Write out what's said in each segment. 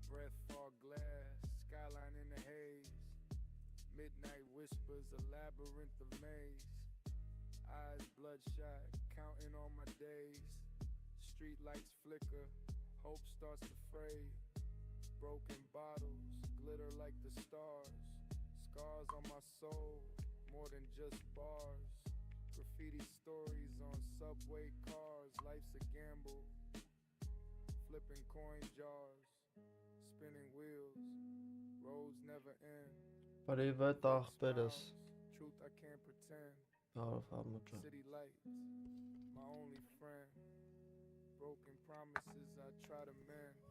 Breath fog glass, skyline in the haze. Midnight whispers, a labyrinth of maze. Eyes bloodshot, counting on my days. Street lights flicker, hope starts to fade. Broken bottles, glitter like the stars. Scars on my soul, more than just bars. Graffiti stories on subway cars. Life's a gamble, flipping coin jars. Spinning wheels, roads never end. Привет, ախպերս։ Truth I can't pretend. Հարավամուտը։ City lights, my only friend. Broken promises I try to mend.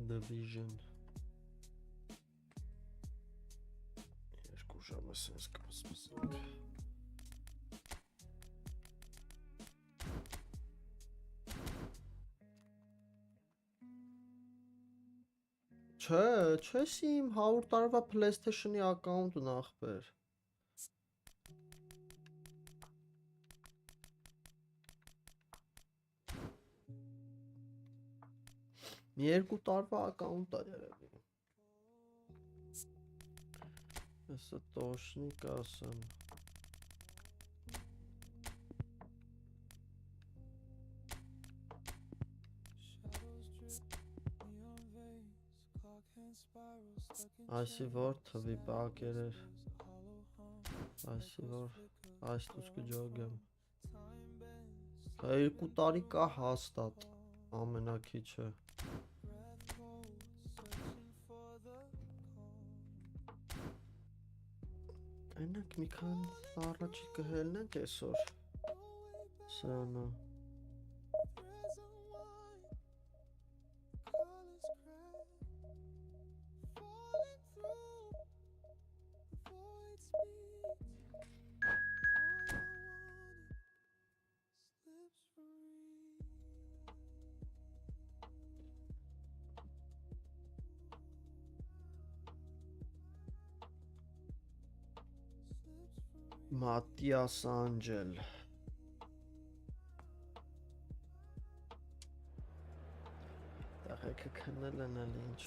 Division երկու ժամ է սենց կպսպսենք Չէ իմ 100 տարվա PlayStation-ի ակաունտն ախպեր Մի երկու տարվա ակաունտ է երևի Հեսը տոշնիկ ասեմ Այսի որ թվի պակեր էր Այսի որ այս տուս կջոգեմ Երկու տարի կա հաստատ ամենակիչը Այնակ մի քան առաջի կհելն ենք այսօր Սրանա Մատիաս Անջել Տաղեքը քնել են էլ ինչ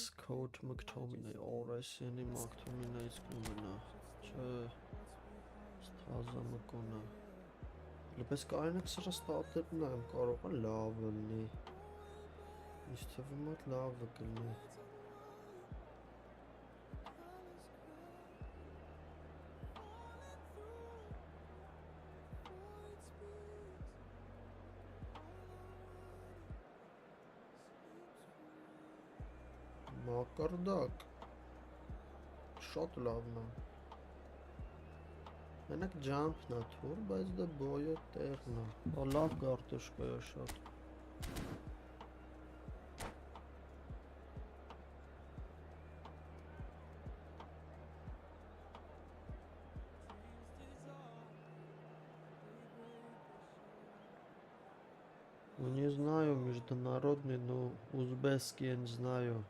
Սկոտ մկթոմին է օրեսյենի մակթոմին է իսկ ունենա Չէ Ստազա մկոնա Լպես կարինակ սրա ստատերն եմ կարող է լավ լնի Ինչ թվում at լավ կլնի Մակարդակ Շատ լավն է Մենակ ջամփն է թուր, բայց դա բոյը տեղն է Լավ գարտոշկա է շատ Не знаю международный, но узбекский не знаю.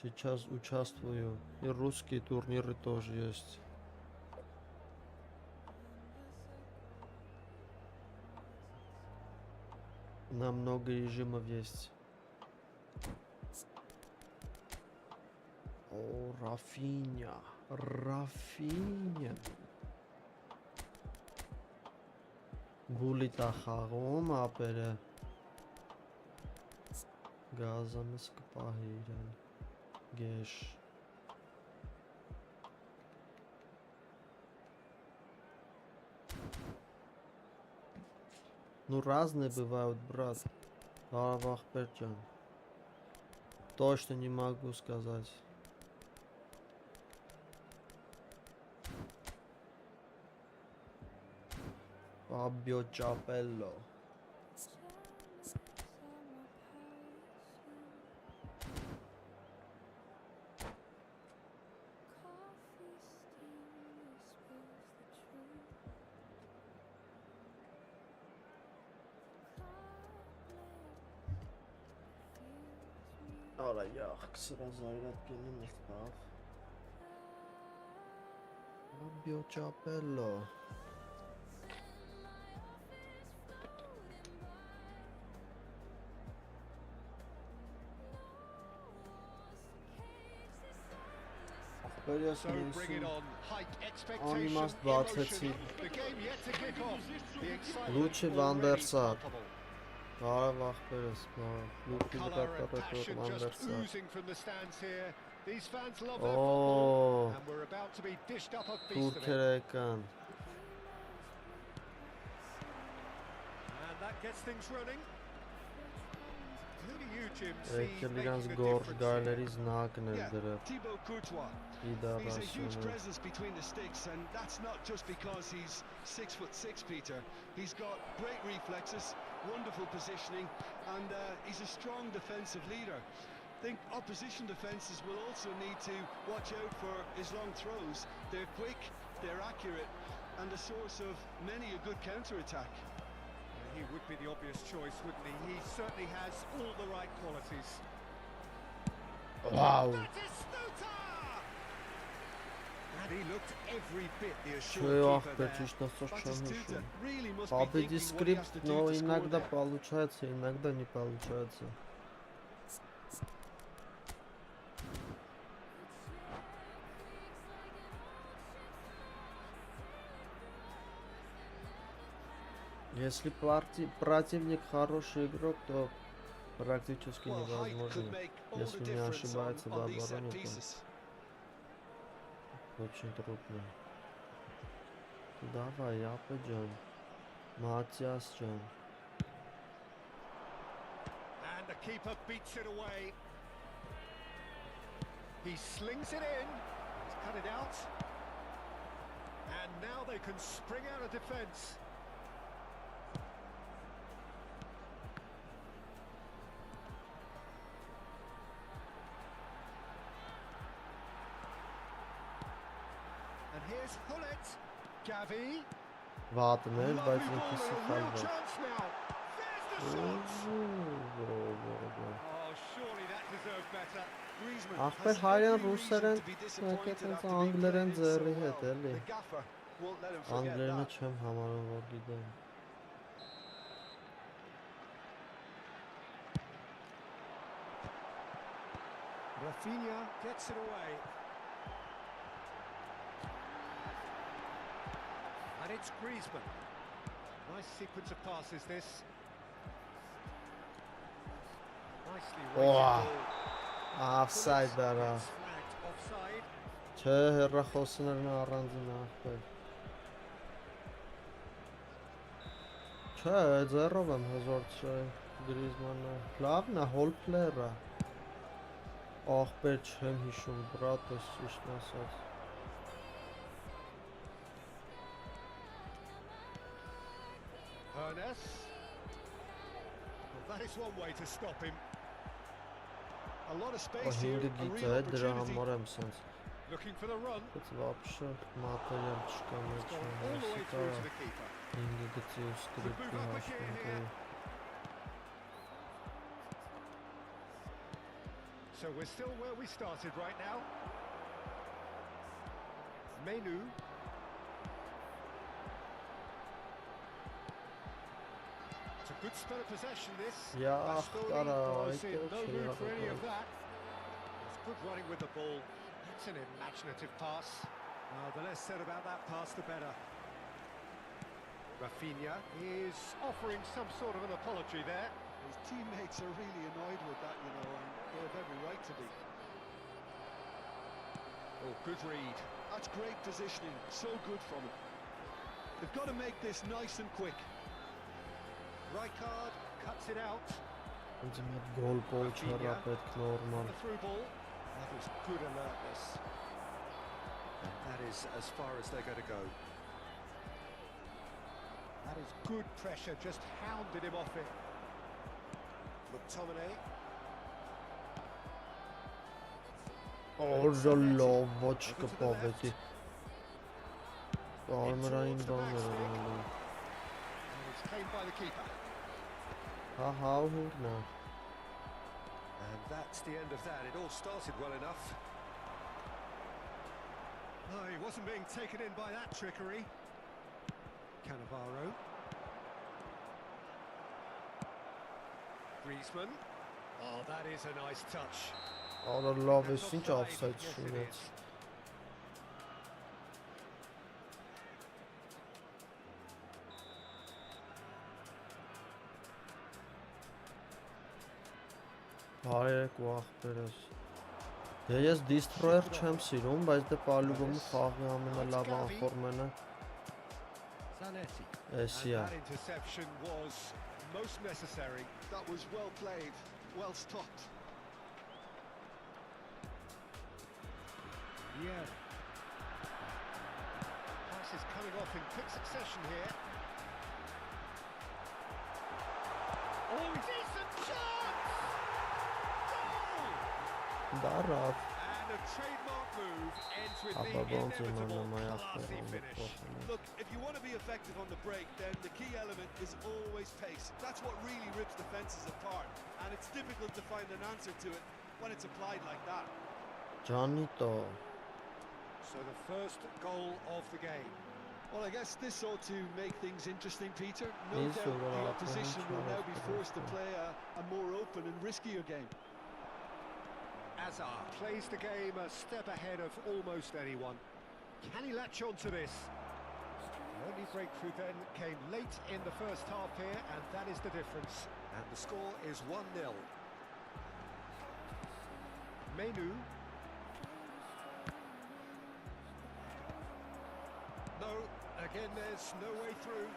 Сейчас участвую. И русские турниры тоже есть. На много режимов есть. О, Рафиня. Рафиня. Գուլիտա խաղում ապերը Գազանս կպահի իրան Գեշ Ну разные бывают, брат Ахперджан Точно не могу сказать Fabio Capello Արա յախ, սրա զայրատ կենի մստավ Rabio Ciapello So bring it on. High expectations, Անիմաստ emotion. բացեցի The game yet to kick off. The excitement Լուչի already Վանդերսար palpable. Բարև ախպերս, Լուչի Colour and վկատարետ passion just Վանդերսար oozing from the stands here. These fans love their football, Oh, and we're about to be dished up a feast of it. Թուրքերը եկան And that gets things running. Who do you, Jim, see Եկել making իրանց a գորգ difference here? գայլերից նակն էր Yeah, դրը Thibaut Courtois. He's a huge Իդարասյանը presence between the sticks, and that's not just because he's 6'6", Peter. He's got great reflexes, wonderful positioning, and he's a strong defensive leader. I think opposition defences will also need to watch out for his long throws. They're quick, they're accurate, and a source of many a good counter-attack. He would be the obvious choice, wouldn't he? He certainly has all the right qualities. Wow That is Stuta! And he looked every bit the Չէ assured keeper ախպեր there. ճիշտ ասած չեմ Batistuta հիշում really must be Победи thinking what he has скрипт, to do но to score иногда there. получается, иногда не получается. Если противник хороший игрок, то практически Well, height could невозможно. make all Если the не difference ошибается в on these set обороне, pieces. то очень трудно. Давай, Ападжан. Матиас Джан. And the keeper beats it away. He slings it in. He's cut it out. And now they can spring out of defence. And here's Hullet. Gavi. Վատն էր, բայց Lovely ինքը ball and a սխալ real էր։ chance now. There's the shot. Oh, surely that deserved better. Griezmann Ախպեր has հայրեն every reason ռուսերեն to be եկեք disappointed հենց after being անգլերեն played in so ձեռի հետ well. էլի։ The gaffer won't let him forget Անգլերենը that. չեմ համարում, որ գիտեմ։ Rafinha gets it away. And it's Griezmann. Nice sequence of passes this. Nicely rated Wow. ball. Offside դարա։ Gets flagged offside. Չէ, հեռախոսներն առանձին ախպեր։ Չէ, ձեռով եմ հզոր չէ Գրիզմանը։ Լավն է, հոլ պլեյերը։ Ախպեր չեմ հիշում, բրատս ճիշտ ասած։ Ernest. Well, that is one way to stop him. A lot of Ո space here, 5 a գիծ real է, դրա opportunity. համար եմ սենց։ Looking for the run. Բայց вообще մատերիալ չկա It's մեջ, gone all the way through to the keeper. 5 գծի ու սկրիպտի move up again հաշվենք here. So we're still where we started right now. Menu. It's a good spell of possession, this. Ja, Bastoni, Tara, oh, I see, don't no care room for any about of that. It's good running with the ball. That's an imaginative pass. The less said about that pass, the better. Rafinha is offering some sort of an apology there. His teammates are really annoyed with that, you know, and they have every right to be. Oh, good read. That's great positioning, so good from him. They've got to make this nice and quick. Rijkaard cuts it out. Ինձ մի գոլ գոլ չարա պետք նորմալ։ The through ball. That was good alertness. And that is as far as they're going to go. That is good pressure, just hounded him off it. McTominay. Օժալով ոչ կպավետի։ Արմրային բաներ ունելու։ And it's claimed by the keeper. Հա, հաղուրն է։ And that's the end of that. It all started well enough. Oh, he wasn't being taken in by that trickery. Cannavaro. Griezmann. Oh, that is a nice touch. Ora love is ինչ offside շունեց։ Բարերեք ու ախպերս։ Դե ես destroyer չեմ սիրում, բայց դե պալուբոմի խաղի ամենալավ անֆորմենը Zanetti. էսիա։ That interception was most necessary. That was well played, well stopped. Yeah. Pass is coming off in quick succession here. Oh, decent chance! Goal! Դարավ։ And a trademark move ends with the Ապաբոնց inevitable իմանա classy finish. Look, if you want to be effective on the break, then the key element is always pace. That's what really rips defenses apart, and it's difficult to find an answer to it when it's applied like that. Ջանիտո։ So the first goal of the game. Well, I guess this ought to make things interesting, Peter. No Yes, doubt well, the I opposition think will so. now be forced to play a more open and riskier game. Azar plays the game a step ahead of almost anyone. Can he latch on to this? The only breakthrough then came late in the first half here, and that is the difference. And the score is 1-0. Menu. No, again there's no way through.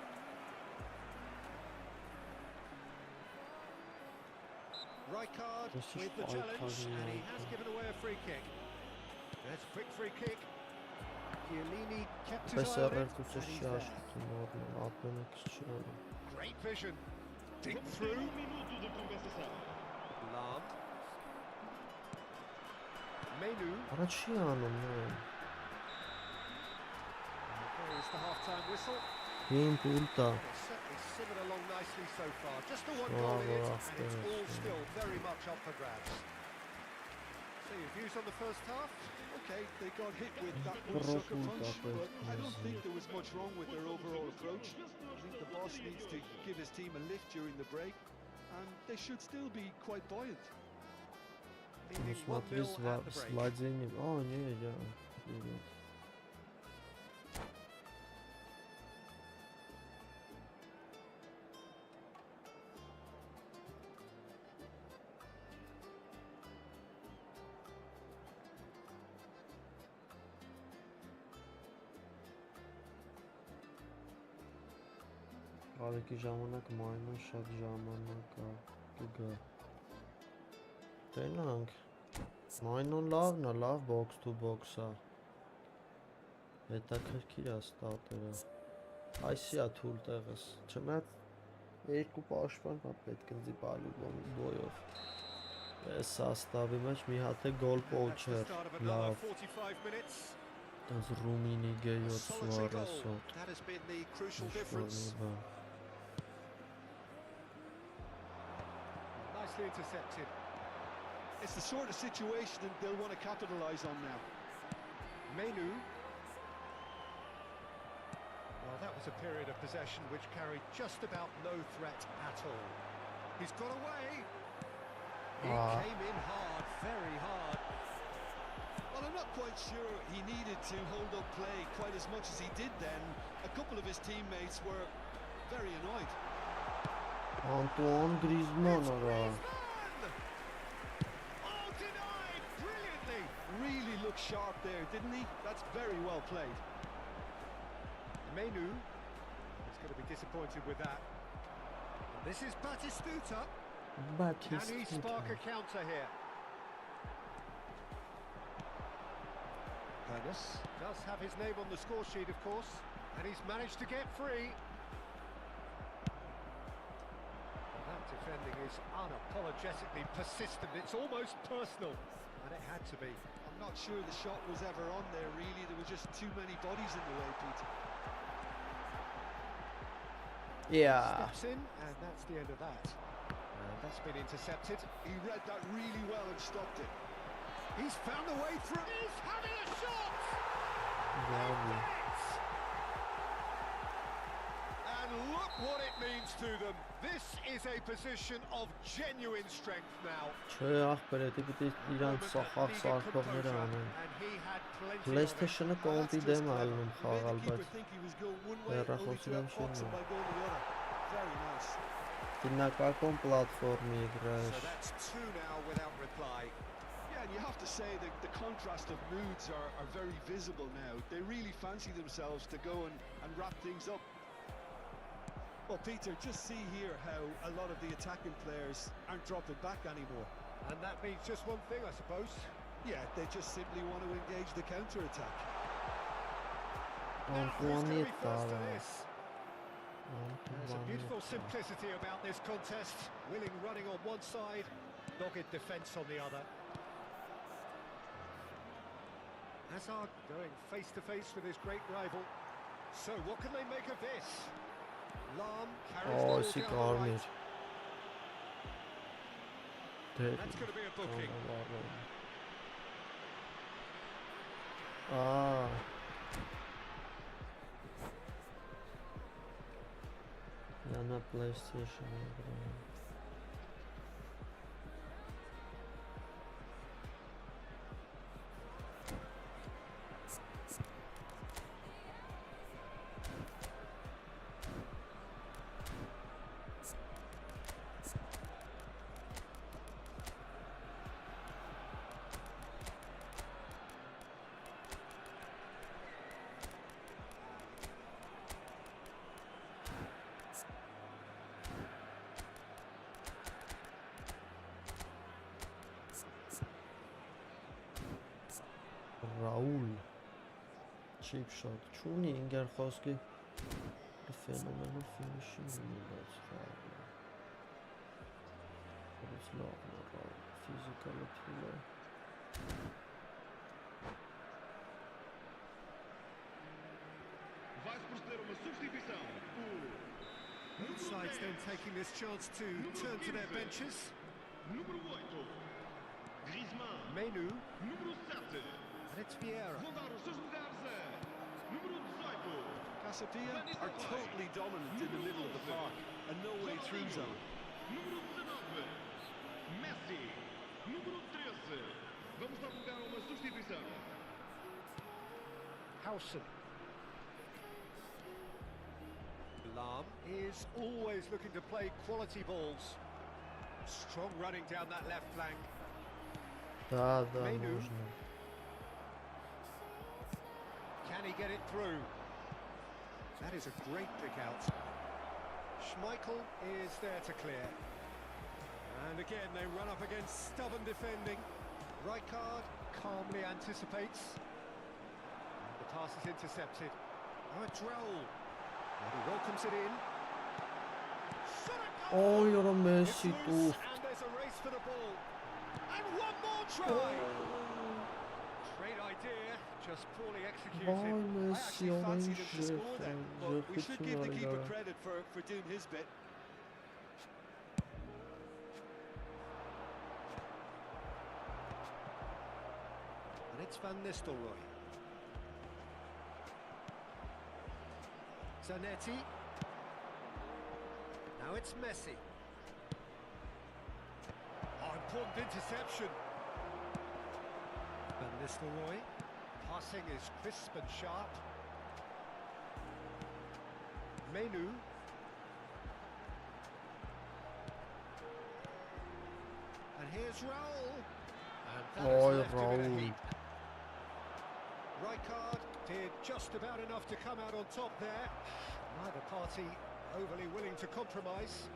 Rijkaard This is with the quite challenge, funny, and he yeah. has given away a free kick. That's a quick free kick. Chiellini kept his eye on Պեսեր it, երկուսը and he's there. շաշ նորմալ ապենեքս չյանը։ Great vision. Dig through. Lahm. Menu. Արա չի անում նայ։ There is the half-time whistle. Հին պուլտա։ It's certainly simmered along nicely so far. Just the one Wow, goal in it, wow, and it's all yeah. still very much up for grabs. So your views on the first half? Okay, they got hit with that Pro one sucker football, punch, but I don't yes. think there was much wrong with their overall approach. I think the boss needs to give his team a lift during the break, and they should still be quite buoyant. Leading 1-0 Смотри, at the break. слайдинг. О, не, я. Привет. Կարեկի ժամանակ մայնան շատ ժամանակ կգա։ Տենանք։ Մայնոն լավն է, լավ box to box է։ Հետաքրքիր է ստատերը։ Այսի է թույլ տեղս։ Չնայած երկու պաշտպան պետք ընձի բալուբոմի բոյով։ Այս սաստավի մեջ մի հատ է գոլ պոչեր։ Start of another Լավ։ 45 minutes. Դες Ռումինի A գեյոց solitary goal. Սուարեսոտ։ That has been the crucial difference. Nicely intercepted. It's the sort of situation that they'll want to capitalise on now. Menu. Well, that was a period of possession which carried just about no threat at all. He's got away. He came in hard, very hard. Well, I'm not quite sure he needed to hold up play quite as much as he did then. A couple of his teammates were very annoyed. Անտուան Գրիզման արա։ Oh, denied brilliantly. Really looked sharp there, didn't he? That's very well played. Menu is going to be disappointed with that. And this is Batistuta. Can he spark a counter here? Dennis. Does have his name on the score sheet, of course, and he's managed to get free. Well, that defending is unapologetically persistent. It's almost personal, and it had to be. I'm not sure the shot was ever on there, really. There were just too many bodies in the way, Peter. Yeah. Steps in, and that's the end of that. And That's been intercepted. He read that really well and stopped it. He's found a way through. He's having a shot! Bravo. And look what it means to them. This is a position of genuine strength now. Չէ, ախպեր, դա պիտի իրանց սախավ սարքողները անեն։ PlayStation-ը կոմպի դեմ ալնում խաղալ, բայց հեռախոսի դեմ չի անում։ Very nice. Դինակակոն պլատֆորմի играешь. So that's two now without reply. Yeah, and you have to say that the contrast of moods are very visible now. They really fancy themselves to go and wrap things up. Well, Peter, just see here how a lot of the attacking players aren't dropping back anymore. And that means just one thing, I suppose. Yeah, they just simply want to engage the counter-attack. Now, who's going to be first to Անտուանիտա։ this? There's a beautiful simplicity about this contest. Willing running on one side, dogged defence on the other. Hazard going face to face with his great rival. So what can they make of this? Lam carries the ball Ո, սի down the right. կարմիր։ That's going to be a booking. Я на PlayStation играю. Raul cheap shot չունի ինգեր խոսքի ֆենոմենալ ֆինիշինգ ունի բայց խաղը որից լավն է Raul ֆիզիկալը թույլ է Both sides then taking this chance to turn to their benches. Menu. And it's Vieira. Casabia are totally dominant in the middle of the park and no way through zone. Howson. Lam is always looking to play quality balls. Strong running down that left flank. Да, Menu. можно. Can he get it through? That is a great pick out. Schmeichel is there to clear. And again, they run up against stubborn defending. Rijkaard calmly anticipates. And the pass is intercepted. Now it's Raul. And he welcomes it in. Oh, you're a Messi It's too. loose, and there's a race for the ball. And one more try. Great idea, just poorly executed. Vay I Messi, actually fancied him to orange score then, but we should give the keeper credit for doing his bit. And it's Van Nistelrooy. Zanetti. Now it's Messi. Oh, important interception. Van Nistelrooy. Passing is crisp and sharp. Menu. And here's Raul. And that Oh, has left him in a Raul. heap. Rijkaard did just about enough to come out on top there. Neither party overly willing to compromise.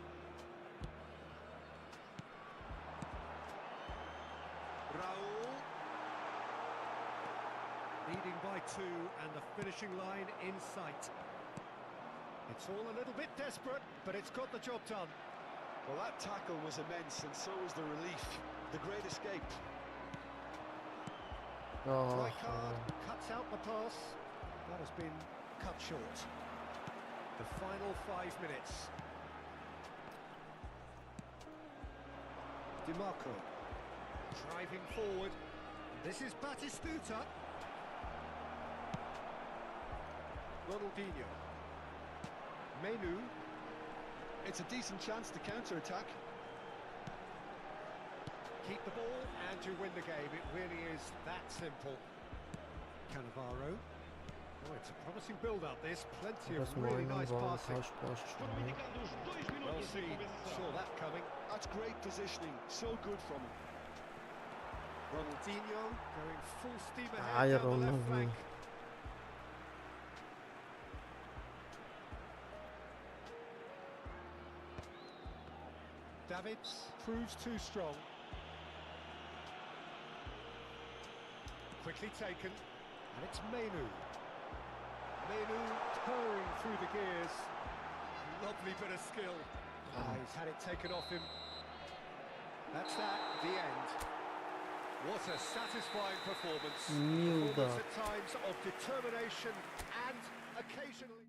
Raul. Leading by 2 and the finishing line in sight. It's all a little bit desperate, but it's got the job done. Well, that tackle was immense, and so was the relief. The great escape. Oh, Rijkaard cuts out the pass. That has been cut short. The final 5 minutes. DiMarco. Driving forward. This is Batistuta. Ronaldinho. Menu. It's a decent chance to counter-attack. Keep the ball and you win the game. It really is that simple. Cannavaro. Oh, it's a promising build-up this. Plenty of really nice passing. Well seen. Saw that coming. That's great positioning. So good from him. Ronaldinho going full steam ahead down the left flank. Davids proves too strong. Quickly taken, and it's Menu. Menu purring through the gears. Lovely bit of skill. He's had it taken off him. That's that, the end. What a satisfying performance. Performance at times of determination and occasionally...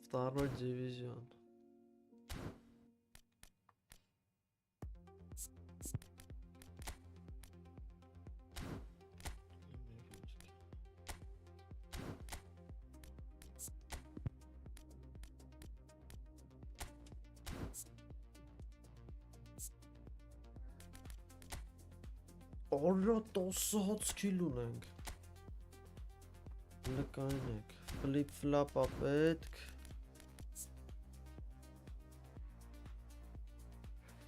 Второй дивизион. Օրա 10 քիլ ունենք։ Լկայնեք, ֆլիպ-ֆլապ է պետք։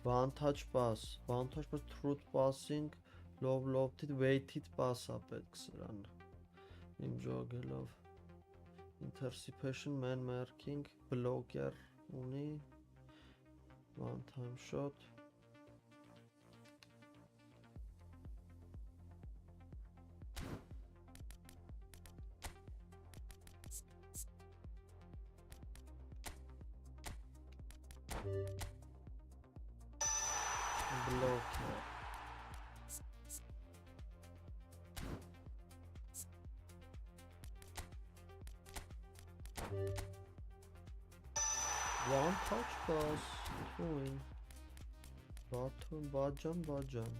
Vantage pass, truth passing, low-lofted, weighted pass է պետք սրան։ Իմ ջոգելով interception, man marking, blocker ունի, one time shot։ Blocker. One touch pass. Twin. Bottom, bajan.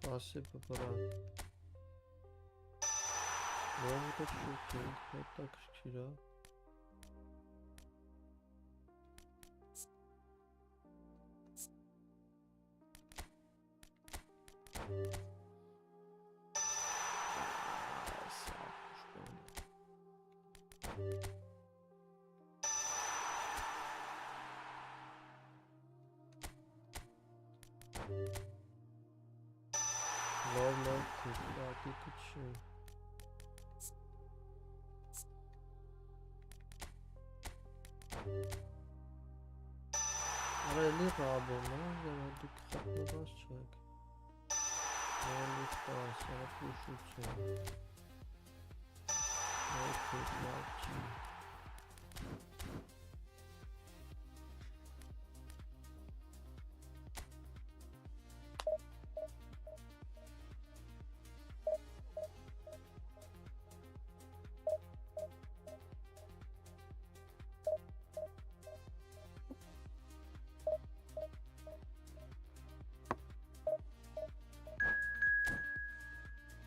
Спасибо, брат. Вот это шутинг, вот так вчера. Love, Pikachu. Really problem, man. Dik khatna bas check. Really fast, I push it.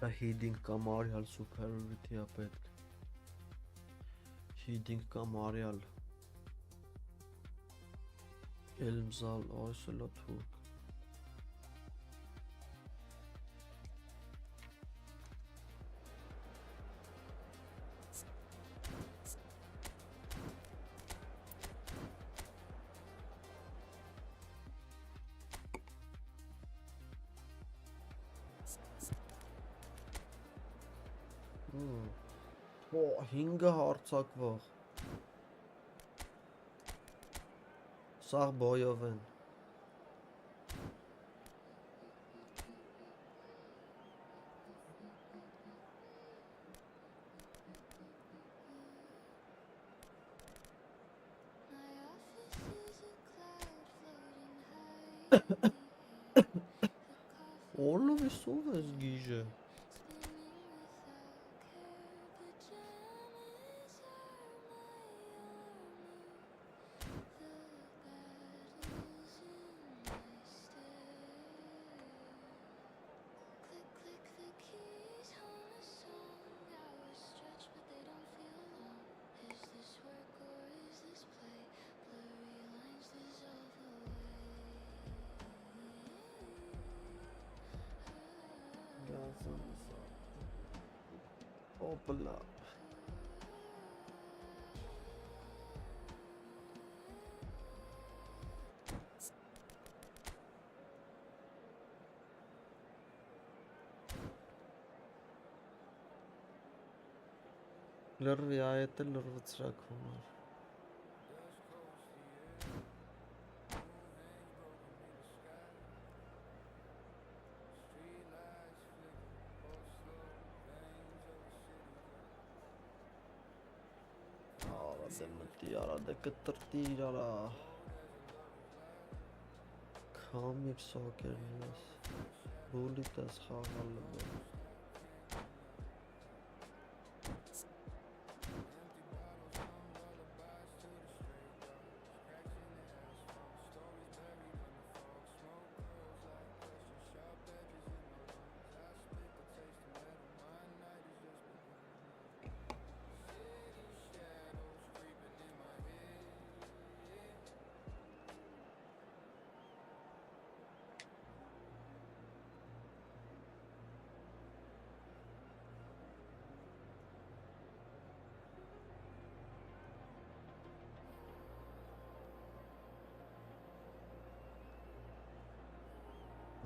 Okay, Heading կամ արյալ superiority է պետք։ Heading կամ արյալ։ Elmzal այսելա թուրք։ Հինգը հարցակվող Սաղ բոյով են Oğlum sovez gije. Opla. Lırvı ayette lırvı çırak onlar. Arada kıtırtı ara. Kamip sokeriniz. Bulitas havalı.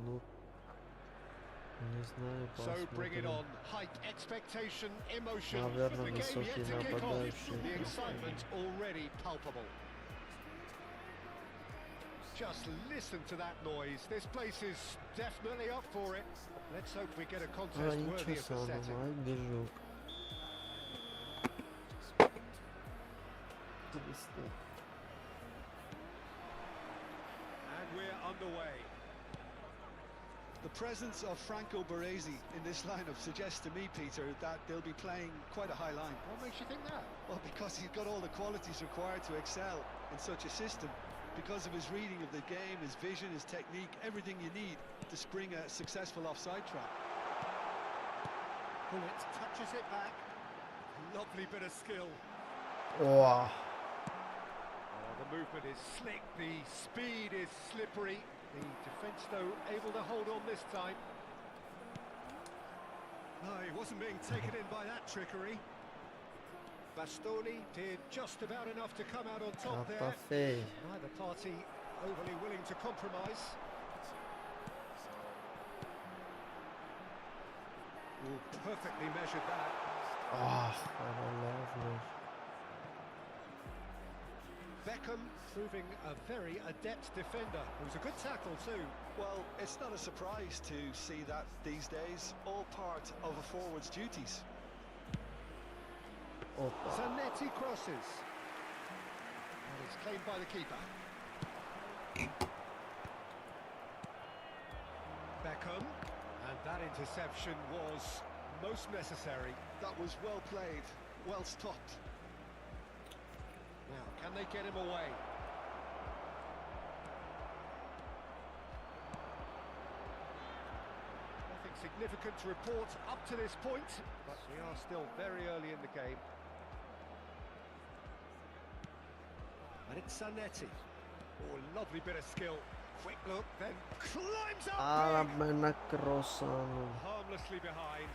Ну, не знаю, So bring it посмотрим. on. Height, expectation, emotion. Наверное, The game yet высокий to kick off. нападающий. The excitement already palpable. Just listen to that noise. This place is definitely up for it. Let's hope we get a contest worthy of the Интересно, setting. май движок. And we're underway. The presence of Franco Baresi in this lineup suggests to me, Peter, that they'll be playing quite a high line. What makes you think that? Well, because he's got all the qualities required to excel in such a system. Because of his reading of the game, his vision, his technique, everything you need to spring a successful offside trap. Bullet touches it back. Lovely bit of skill. Oha. Oh, the movement is slick, the speed is slippery. The defence, though, able to hold on this time. No, he wasn't being taken in by that trickery. Bastoni did just about enough to come out on top there. Καταφέρει. Neither party overly willing to compromise. Ooh, perfectly measured that. Ah, Allah'ım. Beckham proving a very adept defender. It was a good tackle too. Well, it's not a surprise to see that these days, all part of a forward's duties. Hoppa. Zanetti crosses. And it's claimed by the keeper. Beckham. And that interception was most necessary. That was well played, well stopped. Now, can they get him away? Nothing significant to report up to this point, but we are still very early in the game. And it's Zanetti. Oh, lovely bit of skill. Quick look, then climbs up big. Arabena Crosano. Harmlessly behind.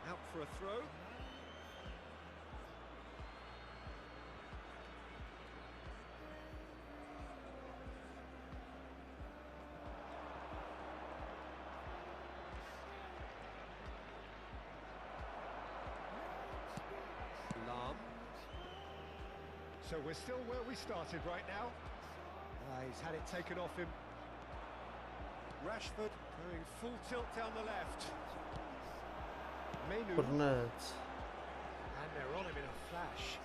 Out for a throw. Lam. So we're still where we started right now. He's had it taken off him. Rashford Going full tilt down the left. Menu. Burnett. And they're on him in a flash.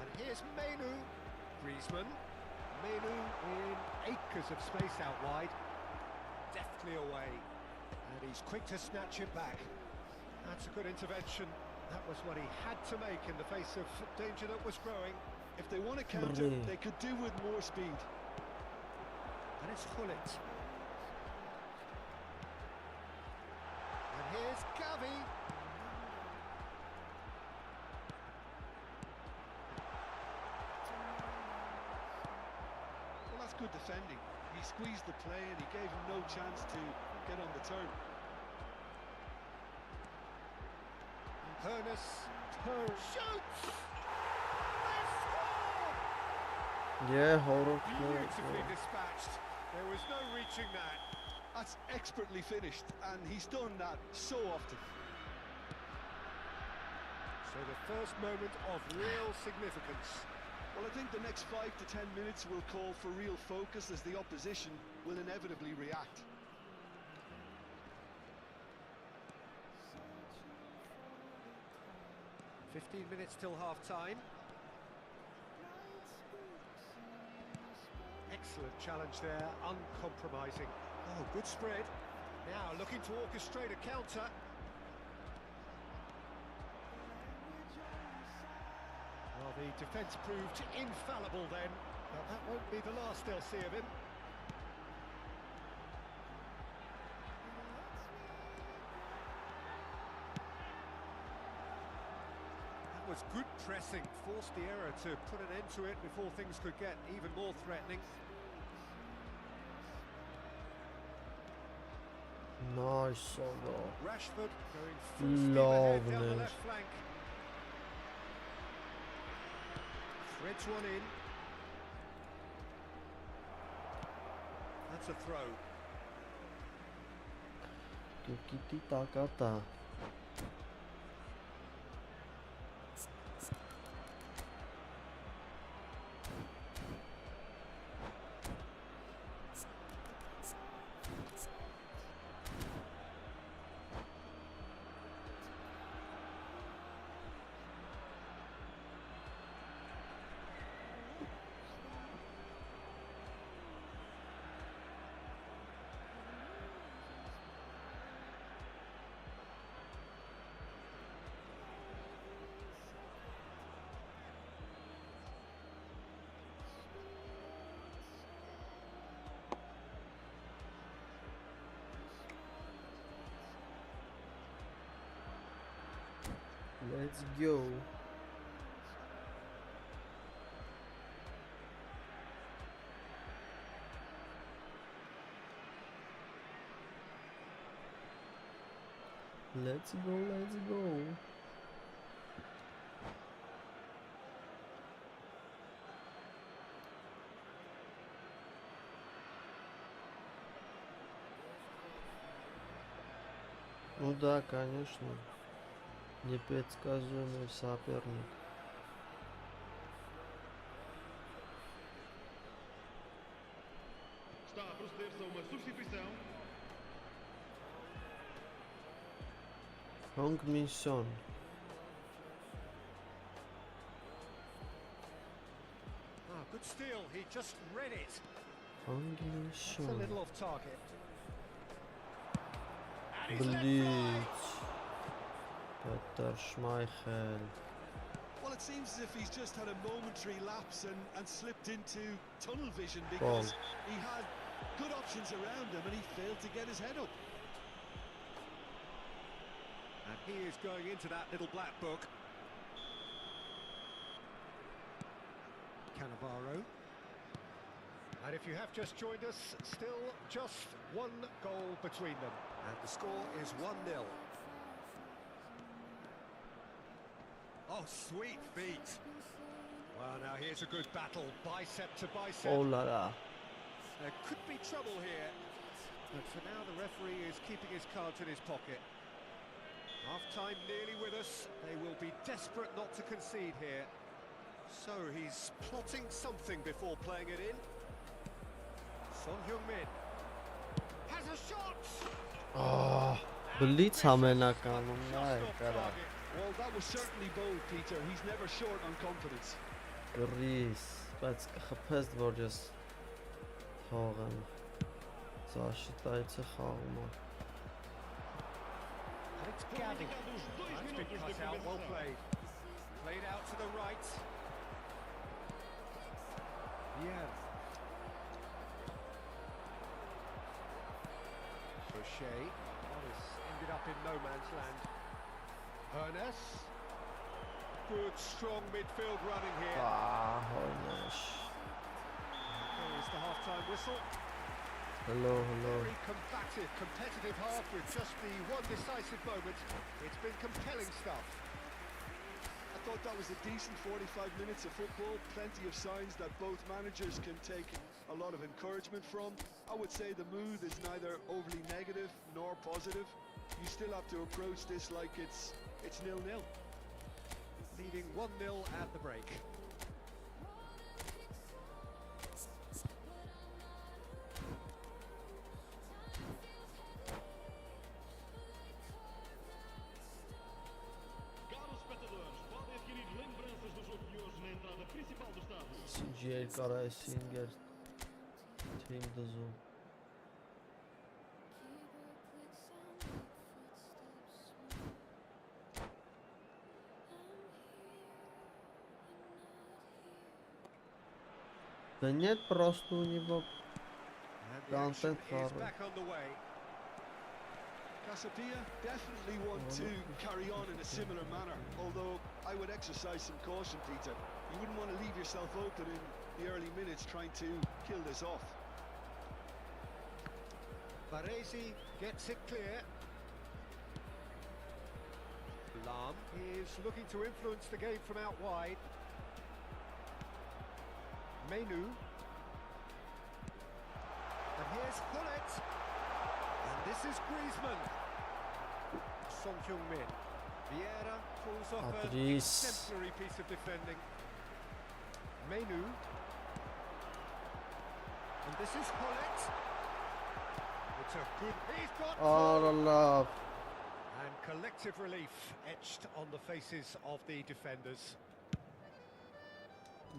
And here's Menu. Griezmann. Menu in acres of space out wide. Deftly away. And he's quick to snatch it back. That's a good intervention. That was what he had to make in the face of danger that was growing. If they want to counter, they could do with more speed. And it's Gullit. And here's Gavi. Well, that's good defending. He squeezed the play and he gave him no chance to get on the turn. Hernus shoots! Yeah, horror. Beautifully dispatched. There was no reaching that. That's expertly finished, and he's done that so often. So the first moment of real significance. Well, I think the next 5 to 10 minutes will call for real focus as the opposition will inevitably react. "15 minutes till half-time. Excellent challenge there, uncompromising. Oh, good spread. Now looking to orchestrate a counter. Well, the defence proved infallible then, but that won't be the last they'll see of him. That was good pressing, forced the error to put an end to it before things could get even more threatening. Nice, Rashford going full steam ahead down the left flank. Threads one in. That's a throw. Tukiti takata. Let's go. Let's go, let's go. Ну да, конечно. Непредсказуемый соперник. Está a proceder-se a uma substituição. Hong Min Son. Ah, good steal, he just read it. Hong Min It's a Son. little off target. And he's let fly. Blitz. Peter Schmeichel. Well, it seems as if he's just had a momentary lapse and slipped into tunnel vision because he had good options around him and he failed to get his head up. And he is going into that little black book. Cannavaro. And if you have just joined us, still just one goal between them. And the score is 1-0. Oh, sweet feet. Well, now here's a good battle, bicep to bicep. Oh la la. There could be trouble here. But for now, the referee is keeping his cards in his pocket. Half-time nearly with us. They will be desperate not to concede here. So he's plotting something before playing it in. Son Heung-min has a shot. Oh, բլից համենականում նա է կարա։ Well, that was certainly bold, Peter. He's never short on confidence. Գրիս, բայց կխփես որ ես թողեմ։ Զաշիտայցը խաղում է։ It's Gavi. That's been cut out, well played. Played out to the right. Yeah. Boucher. This ended up in no man's land. Hernes. Good, strong midfield running here. Հորնաշ։ There's the half-time whistle. Hello. Very combative, competitive half with just the one decisive moment. It's been compelling stuff. I thought that was a decent 45 minutes of football. Plenty of signs that both managers can take a lot of encouragement from. I would say the mood is neither overly negative nor positive. You still have to approach this like it's 0-0. Leading 1-0 at the break. Caros espectadores, podem adquirir lembranças do jogo de hoje na entrada principal do estádio. CGL կարա է singer team դզում։ Да нет, просто у него And the action контент is хороший. back on the way. Casapia definitely want to carry on in a similar manner, although I would exercise some caution, Peter. You wouldn't want to leave yourself open in the early minutes trying to kill this off. Baresi gets it clear. Lam is looking to influence the game from out wide. Menu. And here's Hullet. And this is Griezmann. Son Heung-min. Vieira pulls off an Patrice. exemplary piece of defending. Menu. And this is Hullet. It's a good... He's got... Oh la la. And collective relief etched on the faces of the defenders.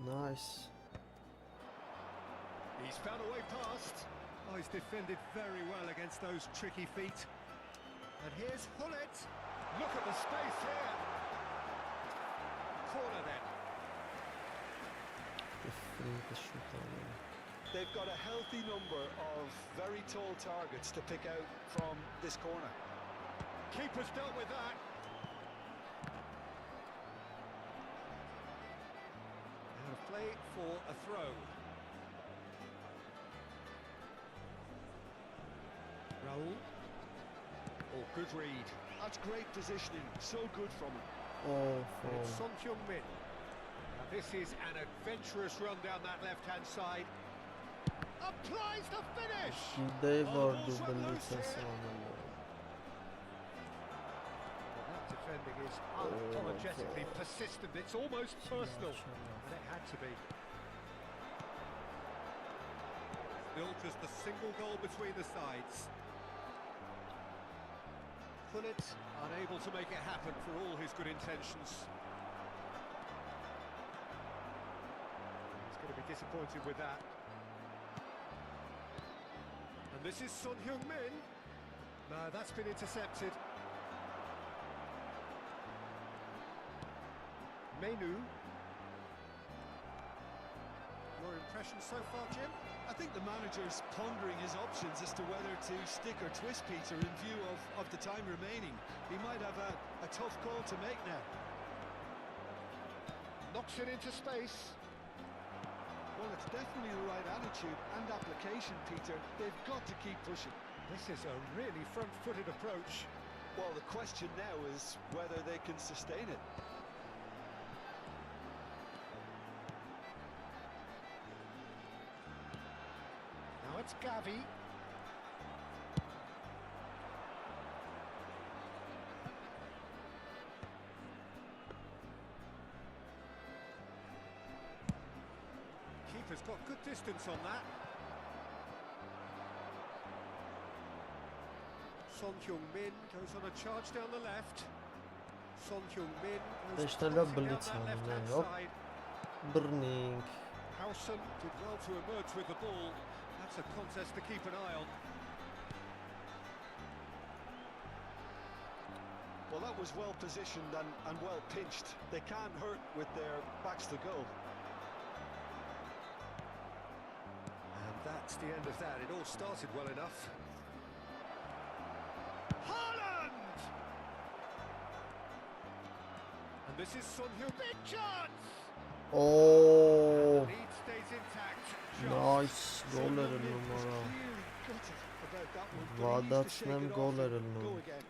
Nice. He's found a way past. Oh, he's defended very well against those tricky feet. And here's Hullet. Look at the space here. Corner then. The shoot on. They've got a healthy number of very tall targets to pick out from this corner. Keeper's dealt with that. And a play for a throw. Raul. Oh, good read. That's great positioning, so good from him. Oh, It's from Son Heung-min. Now this is an adventurous run down that left-hand side. Applies the finish! they were ball's run doing loose this here. on. Well, that defending is unapologetically persistent. It's almost personal, and it had to be. Still just a single goal between the sides. Hullet unable to make it happen for all his good intentions. He's going to be disappointed with that. And this is Son Heung-min. No, that's been intercepted. Menu. Your impression so far, Jim? I think the manager's pondering his options as to whether to stick or twist Peter in view of the time remaining. He might have a tough call to make now. Knocks it into space. Well, it's definitely the right attitude and application, Peter. They've got to keep pushing. This is a really front-footed approach. Well, the question now is whether they can sustain it. Now it's Gavi. Keeper's got good distance on that. Son Heung-min goes on a charge down the left. Son Heung-min goes Beşte de pelting down blitz that left-hand yani, hop. side. Burning. Howson did well to emerge with the ball. That's a contest to keep an eye on. Well, that was well positioned and well pinched. They can't hurt with their backs to goal. And that's the end of that. It all started well enough. Haaland! And this is Son Heung. Big chance! Oh, Lead stays intact. nice So goal Heung-min edildi was numara. clearly gutted about that one, but he Vadat needs to shake nem it gol off and edildi. go again.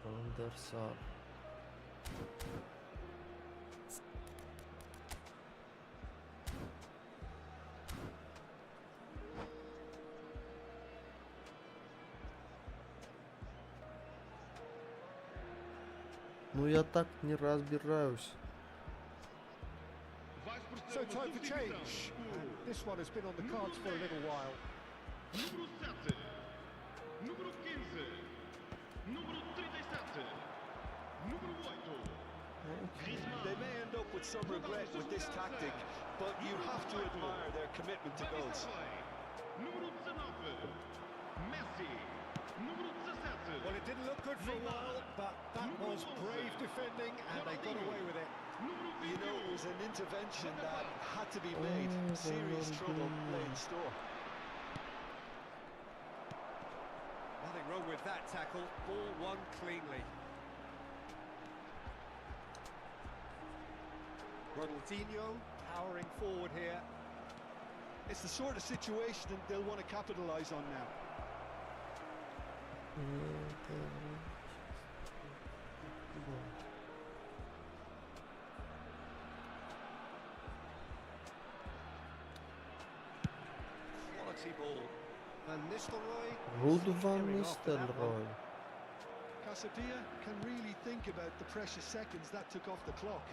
Andersar. Ну я так не разбираюсь. So time for change. And this one has been on the cards for a little while. Número 7. Número 15. Número 37. Número 8. Griezmann. They may end up with some regret with this tactic, but you have to admire their commitment to goals. Número 19. Messi. Número 17. Well, it didn't look good for a while, but that was brave defending and they got away with it. You know, it was an intervention that had to be made. Serious trouble lay in store. Nothing wrong with that tackle. Ball won cleanly. Ronaldinho powering forward here. It's the sort of situation that they'll want to capitalise on now. Quality ball. And Nistelrooy. Ruud van clearing off for that one. Nistelrooy. Casabia can really think about the precious seconds that took off the clock.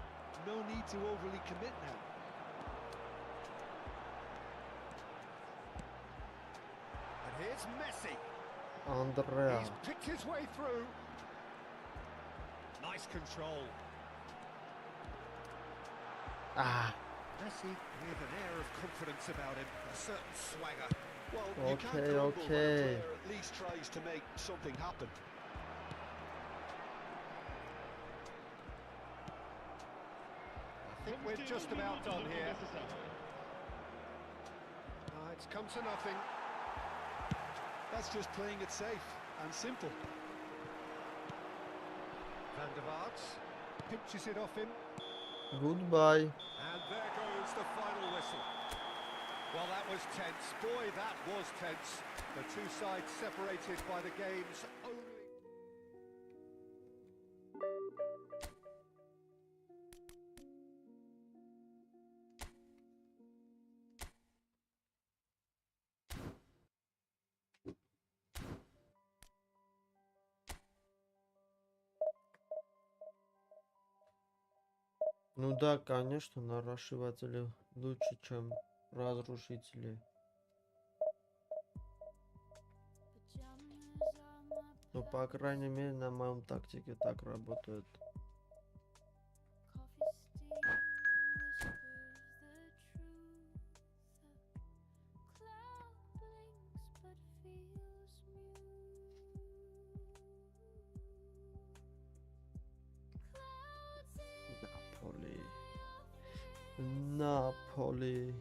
No need to overly commit now. And here's Messi. Andrea. He's picked his way through. Nice control. Ah, Messi with an air of confidence about him, a certain swagger. Well, you can't Okay, grumble when a okay. player at least tries to make something happen. I think we're just about done here. It's come to nothing. That's just playing it safe and simple. Van der Vaart pinches it off him. goodbye. And there goes the final whistle. Well, that was tense. Boy, that was tense. The two sides separated by the game's only... Ну да, конечно, наращиватели лучше, чем разрушители. Но, по крайней мере, на моем тактике так работает. Napoli.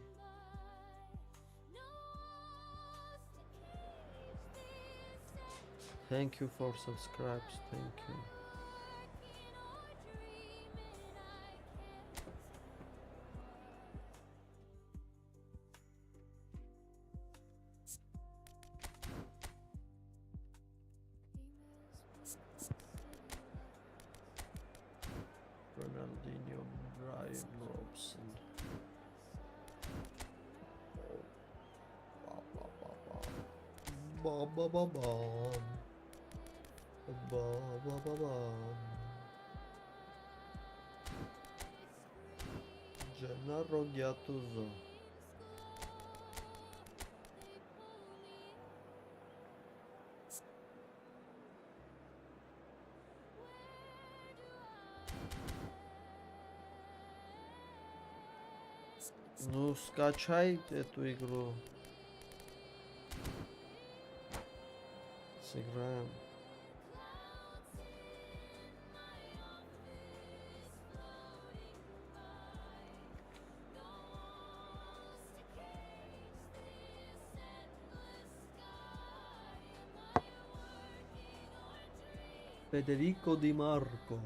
Thank you for subscribes. Thank you. Bam bam bam bam. Bam bam bam bam. Gennaro Gattuso. Ну, скачай эту игру. Сыграем. Federico Di Marco.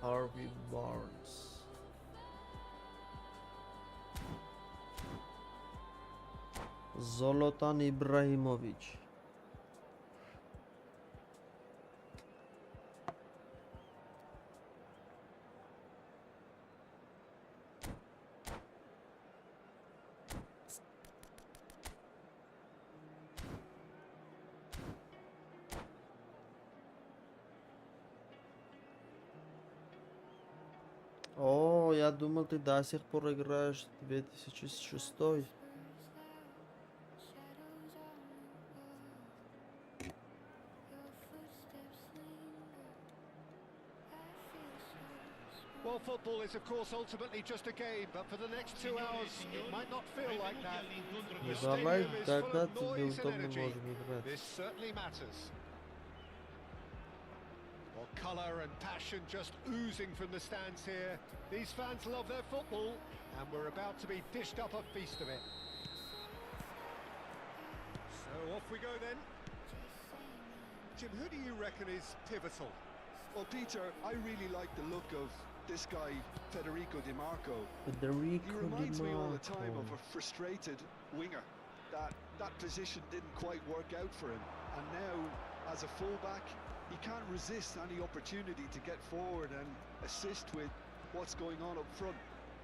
Harvey Barnes. Zoltan Ibrahimovic. О, я думал, ты до сих пор играешь 2006. Well, football is, of course, ultimately just a game, but for the next 2 hours, it might not feel like that. The Давай stadium is full тогда of тебе noise and удобно energy. можем играть. This certainly matters. Well, colour and passion just oozing from the stands here. These fans love their football, and we're about to be dished up a feast of it. So off we go then. Jim, who do you reckon is pivotal? Well, Peter, I really like the look of this guy, Federico Di Marco. Federico He Di reminds me all the time of Marco. a frustrated winger. That position didn't quite work out for him. And now, as a fullback, he can't resist any opportunity to get forward and assist with what's going on up front.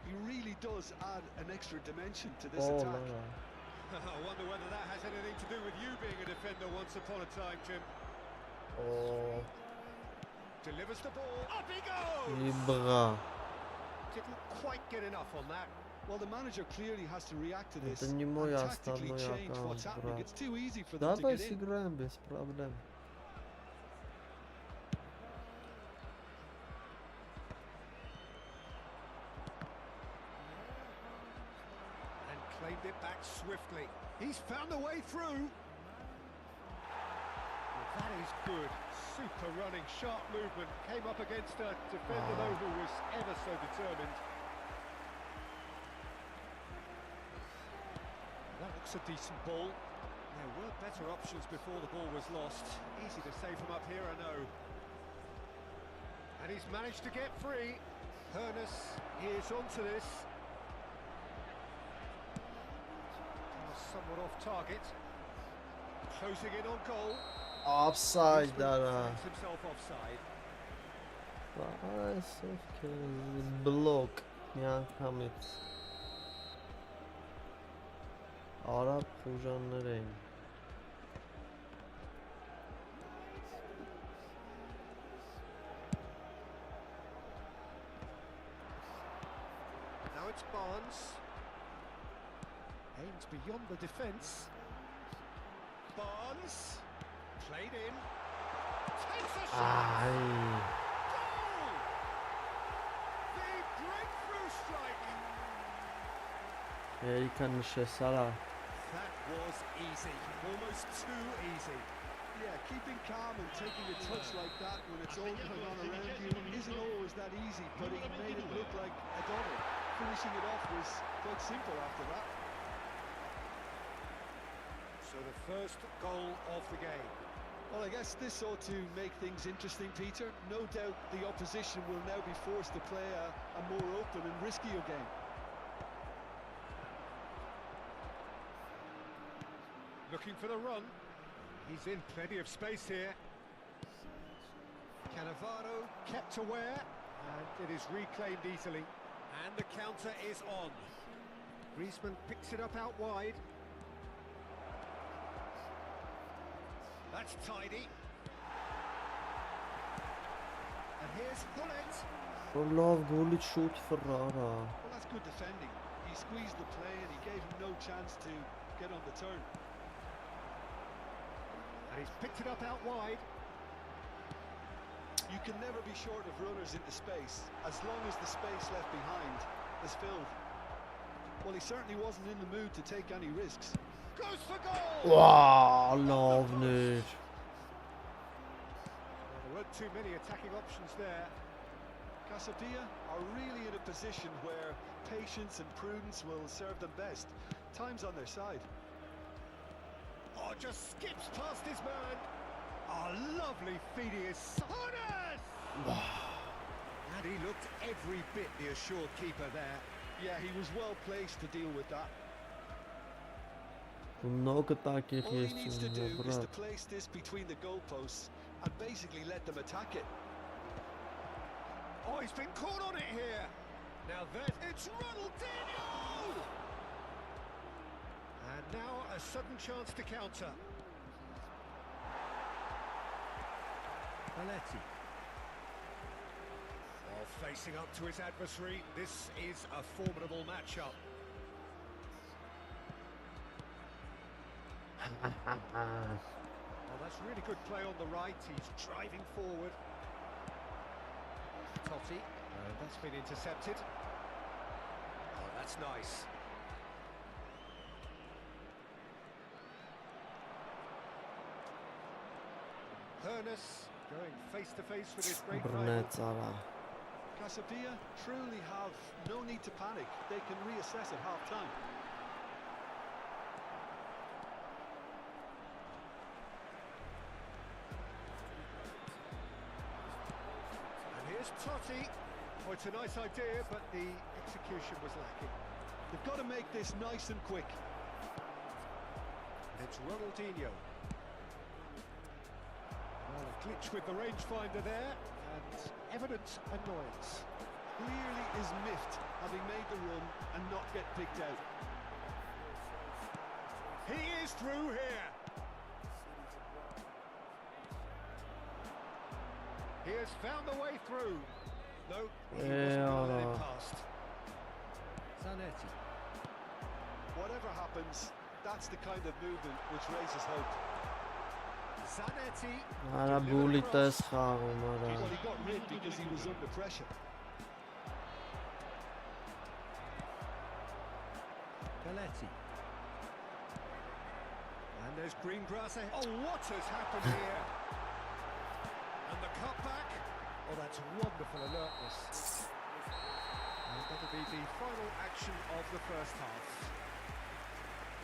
He really does add an extra dimension to this Oh, attack. là. I wonder whether that has anything to do with you being a defender once upon a time, Jim. Oh, Delivers the ball. Up he goes! Ibra. Didn't quite get enough on that. Well, the manager clearly has to react to this Это не and мой tactically основной change аккаунт, what's happening. брат. It's too easy for them to Давай get in. сыграем без проблем. And claimed it back swiftly. He's found a way through. Well, that is good. Super running, sharp movement. Came up against a defender though who was ever so determined. That looks a decent ball. There were better options before the ball was lost. Easy to save from up here, I know. And he's managed to get free. Hernus is onto this. Somewhat off target. Closing in on goal. Offside, Griezmann да. finds himself offside. Блок միանգամից արաբ խուժաններ էին. Now it's Barnes. Aims beyond the defence. Barnes. Played in. Takes a shot. Ay. Goal! The breakthrough strike. Երիքան նշեսարա. That was easy. Almost too easy. Yeah, keeping calm and taking a touch like that when it's all going on around you isn't always that easy, but he made it look like a double. Finishing it off was quite simple after that. So the first goal of the game. Well, I guess this ought to make things interesting, Peter. No doubt the opposition will now be forced to play a more open and riskier game. Looking for the run. He's in plenty of space here. Cannavaro kept aware, and it is reclaimed easily. And the counter is on. Griezmann picks it up out wide. That's tidy. And here's Hullet. Love goalie shoot Ferrara. Well, that's good defending. He squeezed the play and he gave him no chance to get on the turn. And he's picked it up out wide. You can never be short of runners into space, as long as the space left behind is filled. Well, he certainly wasn't in the mood to take any risks. Goes for goal! Wow, lovely. Well, there weren't too many attacking options there. Casabia are really in a position where patience and prudence will serve them best. Time's on their side. Oh, just skips past his man. Oh, lovely feeding his Sonas! And he looked every bit the assured keeper there. Yeah, he was well placed to deal with that. Много таких All he есть needs у to do меня, is to брат. place this between the goalposts and basically let them attack it. Oh, he's been caught on it here. Now it's Ronaldinho! And now a sudden chance to counter. Belletti. While facing up to his adversary, this is a formidable matchup. Well, that's really good play on the right. He's driving forward. Totti, that's been intercepted. Oh, that's nice. Hernus going face to face with his great rival. Brnecala. Casabia truly have no need to panic. They can reassess at half-time. And here's Totti. Oh, it's a nice idea, but the execution was lacking. They've got to make this nice and quick. And it's Ronaldinho. Well, a glitch with the rangefinder there, and evident annoyance. Clearly is miffed, having made the run and not get picked out. He is through here. He has found the way through. No, he wasn't going to let him past. Zanetti. Whatever happens, that's the kind of movement which raises hope. Zanetti. Արա բուլի տես խաղում, արա. Well, he got rid because he was under pressure. Belletti. And there's green grass ahead. Oh, what has happened here? And the cutback. Oh, that's wonderful alertness. And that'll be the final action of the first half.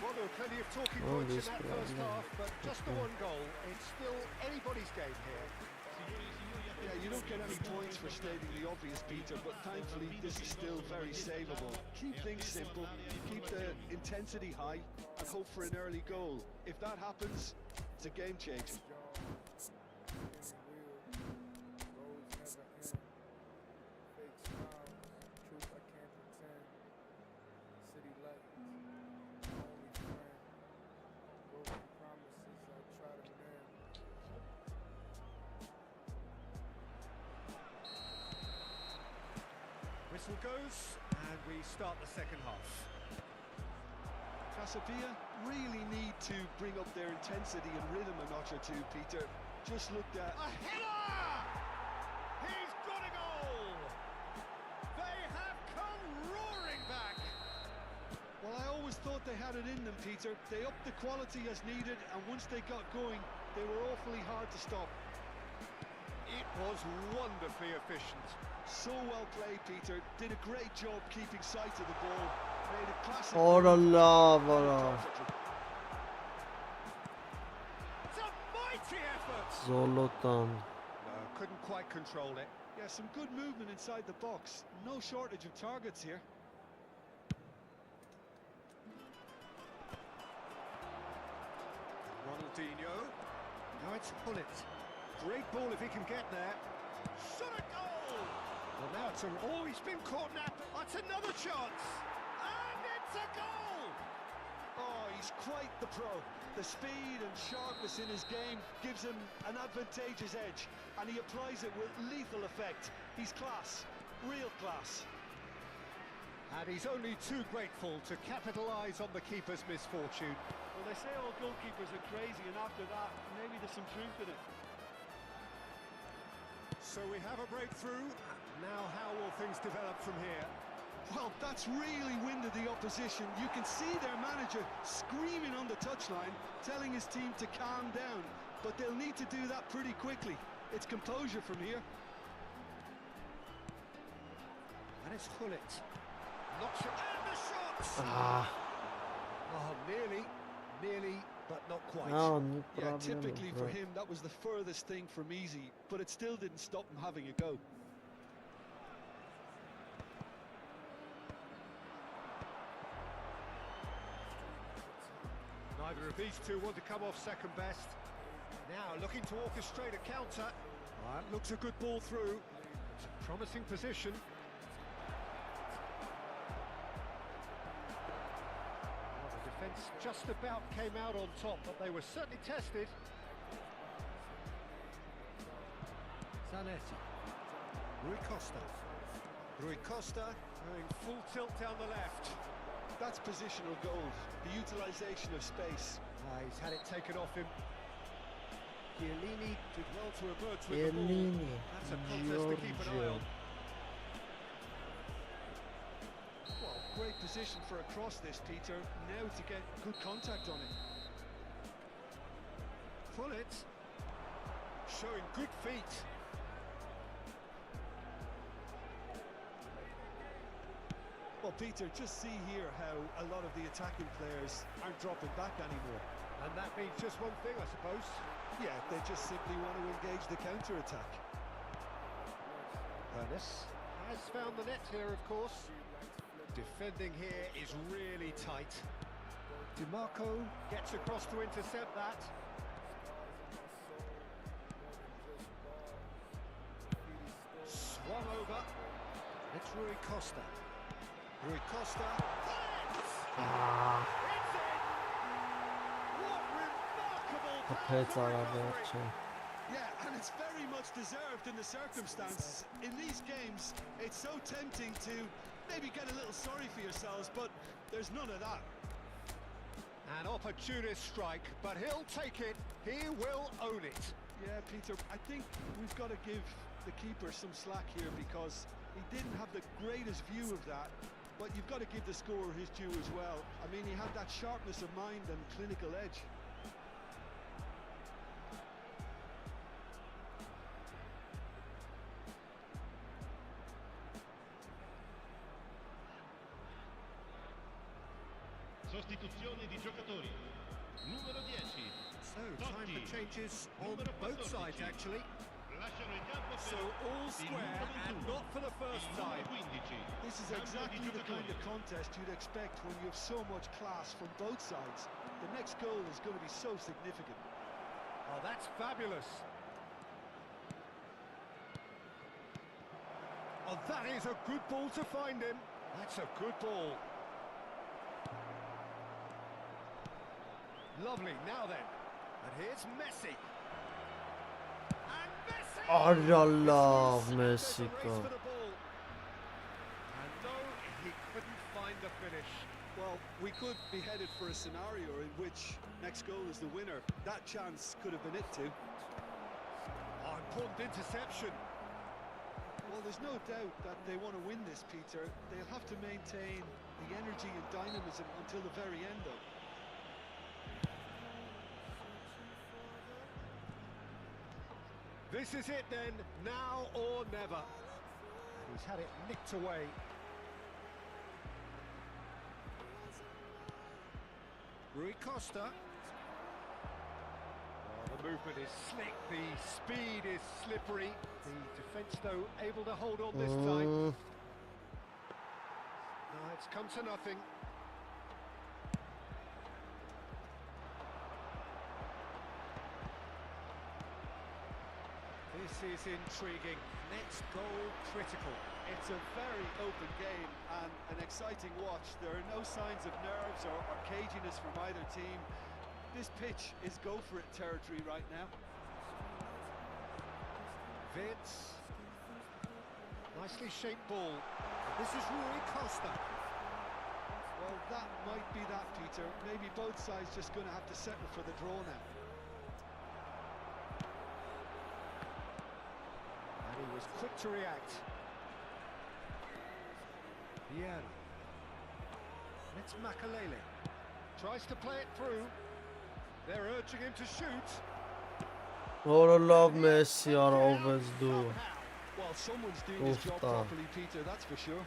Well, there were plenty of talking Oh, points in this that crowd, first yeah. half, but just the one goal. It's still anybody's game here. Yeah, you don't get any points for stating the obvious, Peter, but thankfully this is still very savable. Keep things simple, keep the intensity high, and hope for an early goal. If that happens, it's a game changer. Whistle goes, and we start the second half. Casabia really need to bring up their intensity and rhythm a notch or two, Peter. Just looked at... A header! He's got a goal! They have come roaring back! Well, I always thought they had it in them, Peter. They upped the quality as needed, and once they got going, they were awfully hard to stop. It was wonderfully efficient. So well played, Peter. Did a great job keeping sight of the ball. Made a classic... Օրա լավ, արա. It's a mighty effort! Զոլոտան. No, couldn't quite control it. Yeah, some good movement inside the box. No shortage of targets here. Ronaldinho. Now it's Pullet. Great ball if he can get there. Shot a goal! Well, now it's he's been caught napping. That's another chance. And it's a goal! Oh, he's quite the pro. The speed and sharpness in his game gives him an advantageous edge, and he applies it with lethal effect. He's class, real class. And he's only too grateful to capitalise on the keeper's misfortune. Well, they say all goalkeepers are crazy, and after that, maybe there's some truth in it. So we have a breakthrough. Now how will things develop from here? Well, that's really winded the opposition. You can see their manager screaming on the touchline, telling his team to calm down. But they'll need to do that pretty quickly. It's composure from here. And it's Hullet. Knocks it, and the shot! Ah, Oh, nearly, but not quite. no, no Yeah, problem. typically for bro. him, that was the furthest thing from easy, but it still didn't stop him having a go. Neither of these two want to come off second best. Now looking to orchestrate a counter. That looks a good ball through. It's a promising position. Well, the defence just about came out on top, but they were certainly tested. Zanetti. Rui Costa. Rui Costa going full tilt down the left. That's positional gold, the utilisation of space. He's had it taken off him. Chiellini did well to emerge with the ball. Chiellini, That's a contest to keep an eye Giorgio. on. Well, great position for a cross this, Peter. Now to get good contact on it. Pullet showing good feet. Well, Peter, just see here how a lot of the attacking players aren't dropping back anymore. And that means just one thing, I suppose. Yeah, they just simply want to engage the counter-attack. Ernest has found the net here, of course. Defending here is really tight. DiMarco gets across to intercept that. Swung over. It's Rui Costa. Rui Costa. Ah, It's in! What remarkable опять power for заработал. Yeah, and it's very much deserved in the circumstances. In these games, it's so tempting to maybe get a little sorry for yourselves, but there's none of that. An opportunist strike, but he'll take it. He will own it. Yeah, Peter, I think we've got to give the keeper some slack here because he didn't have the greatest view of that, but you've got to give the scorer his due as well. I mean, he had that sharpness of mind and clinical edge. Sostituzione di giocatori. Numero 10. So, time for changes on both sides, actually. Lasciano il campo So, all square and not for the first time. 15. This is exactly the kind of contest you'd expect when you have so much class from both sides. The next goal is going to be so significant. Oh, that's fabulous. Oh, that is a good ball to find him. That's a good ball. Lovely, now then. And here's Messi. And Messi! Oh, I love It's a Messi. race for the ball. And no, he couldn't find the finish. Well, we could be headed for a scenario in which next goal is the winner. That chance could have been it too. Oh, important interception. Well, there's no doubt that they want to win this, Peter. They'll have to maintain the energy and dynamism until the very end, though. This is it then, now or never. And he's had it nicked away. Rui Costa. Oh, the movement is slick, the speed is slippery. The defence, though, able to hold on this time. No, it's come to nothing. This is intriguing. Next goal critical. It's a very open game and an exciting watch. There are no signs of nerves or caginess from either team. This pitch is go-for-it territory right now. Vince. Nicely shaped ball. This is Rui Costa. Well, that might be that, Peter. Maybe both sides just going to have to settle for the draw now. And he was quick to react. Vieira. It's Makalele. Tries to play it through. They're urging him to shoot. What a love Messi are always do. Well, someone's doing his job properly, Peter, that's for sure.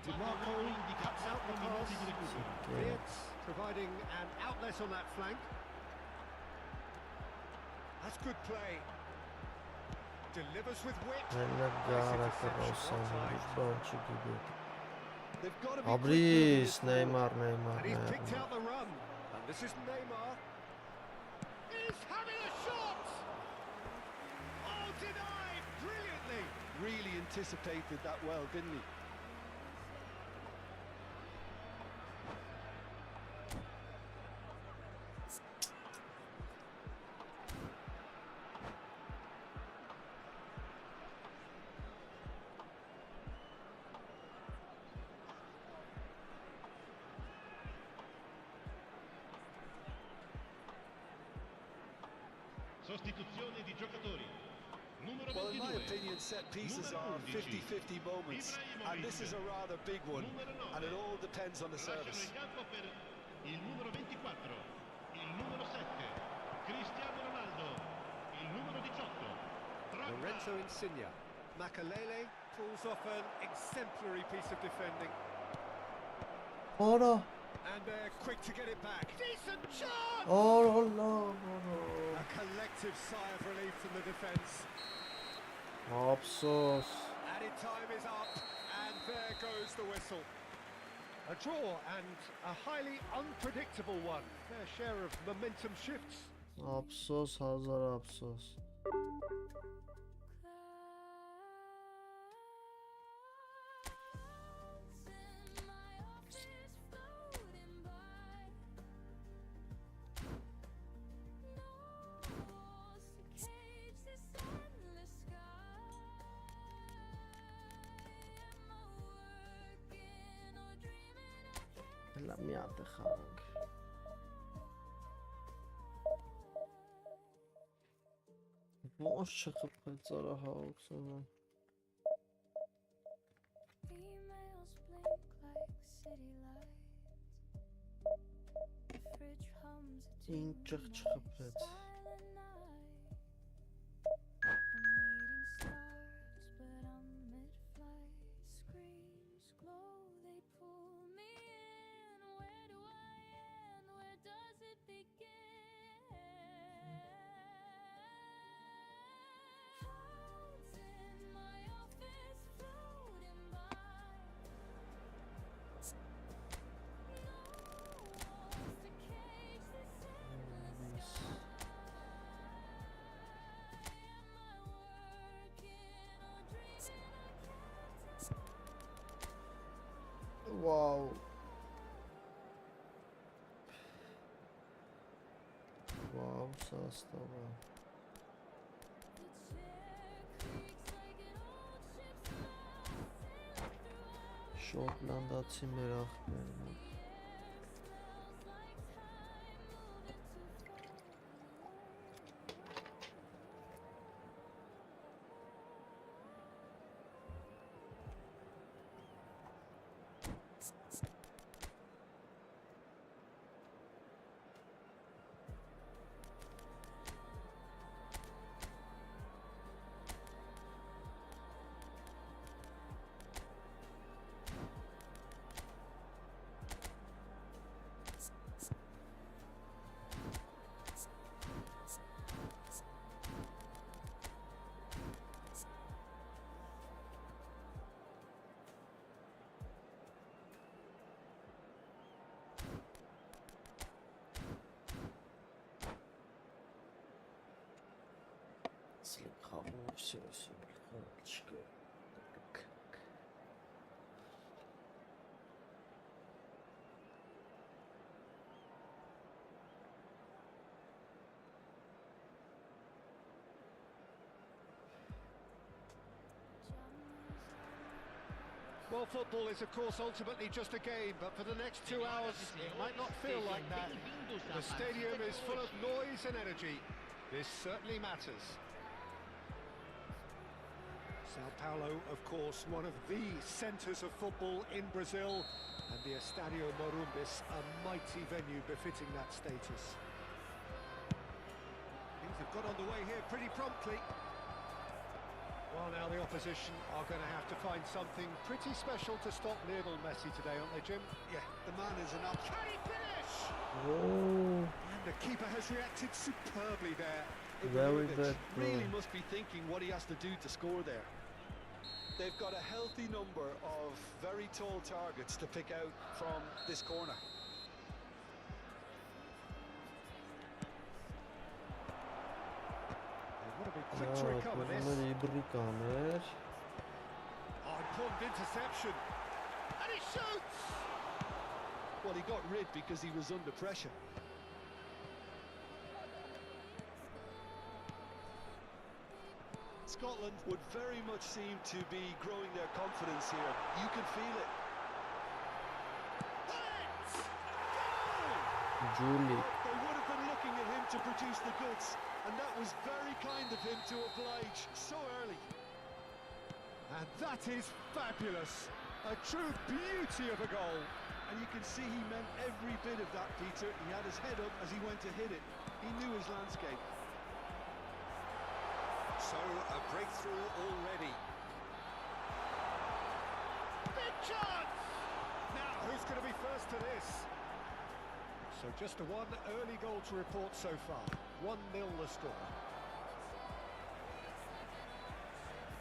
DeMarco cuts out the pass. Vince providing an outlet on that flank. That's good play. Delivers with wit. They've got to be Abris, Neymar. And he's picked out the run. And this is Neymar. He's having a shot! Oh, denied brilliantly. Really anticipated that well, didn't he? Sostituzione di giocatori. Numero Well, in my 22. opinion, set pieces are 50-50 moments, and this is a rather big one, and it all depends on the service. Lasciano in campo per il numero 24, il numero 7, Cristiano Ronaldo, il numero 18, Lorenzo Insigne. Makalele pulls off an exemplary piece of defending. Ora. And they're quick to get it back. Decent chance! Oh no. A collective sigh of relief from the defence. Absos. Added time is up, and there goes the whistle. A draw and a highly unpredictable one. Fair share of momentum shifts. Absos, hazar absos. La miată harang. Boş çıkıp kaçara hauksana. Females blink like city lights. The fridge hums a tune İncik like çıkıp a et. silent night. A meeting starts, but I'm mid-flight. Screams glow, they pull me in. Where do I end? Where does it begin? Phones in my office floating by. Wow. Wow, sastava. Շոտլանդացի մեր աղբերն են։ Все, хорошо. Well, football is, of course, ultimately just a game, but for the next 2 hours, it might not feel like that. The stadium is full of noise and energy. This certainly matters. Sao Paulo, of course, one of the centres of football in Brazil, and the Estadio Morumbis, a mighty venue befitting that status. Things have got underway here pretty promptly. Well, now the opposition are going to have to find something pretty special to stop Lionel Messi today, aren't they, Jim? Yeah, the man is an Can he finish? Oh, And the keeper has reacted superbly there. very Ibrahimovic bad really goal. must be thinking what he has to do to score there. They've got a healthy number of very tall targets to pick out from this corner. They want to be quick to recover this. Իբրիկաներ։ Oh, important interception. And he shoots! Well, he got rid because he was under pressure. Scotland would very much seem to be growing their confidence here. You can feel it. Julie. They would have been looking at him to produce the goods, and that was very kind of him to oblige so early. And that is fabulous. A true beauty of a goal. And you can see he meant every bit of that, Peter. He had his head up as he went to hit it. He knew his landscape. So, a breakthrough already. Big chance! Now, who's going to be first to this? So, just the one early goal to report so far. 1-0 the score.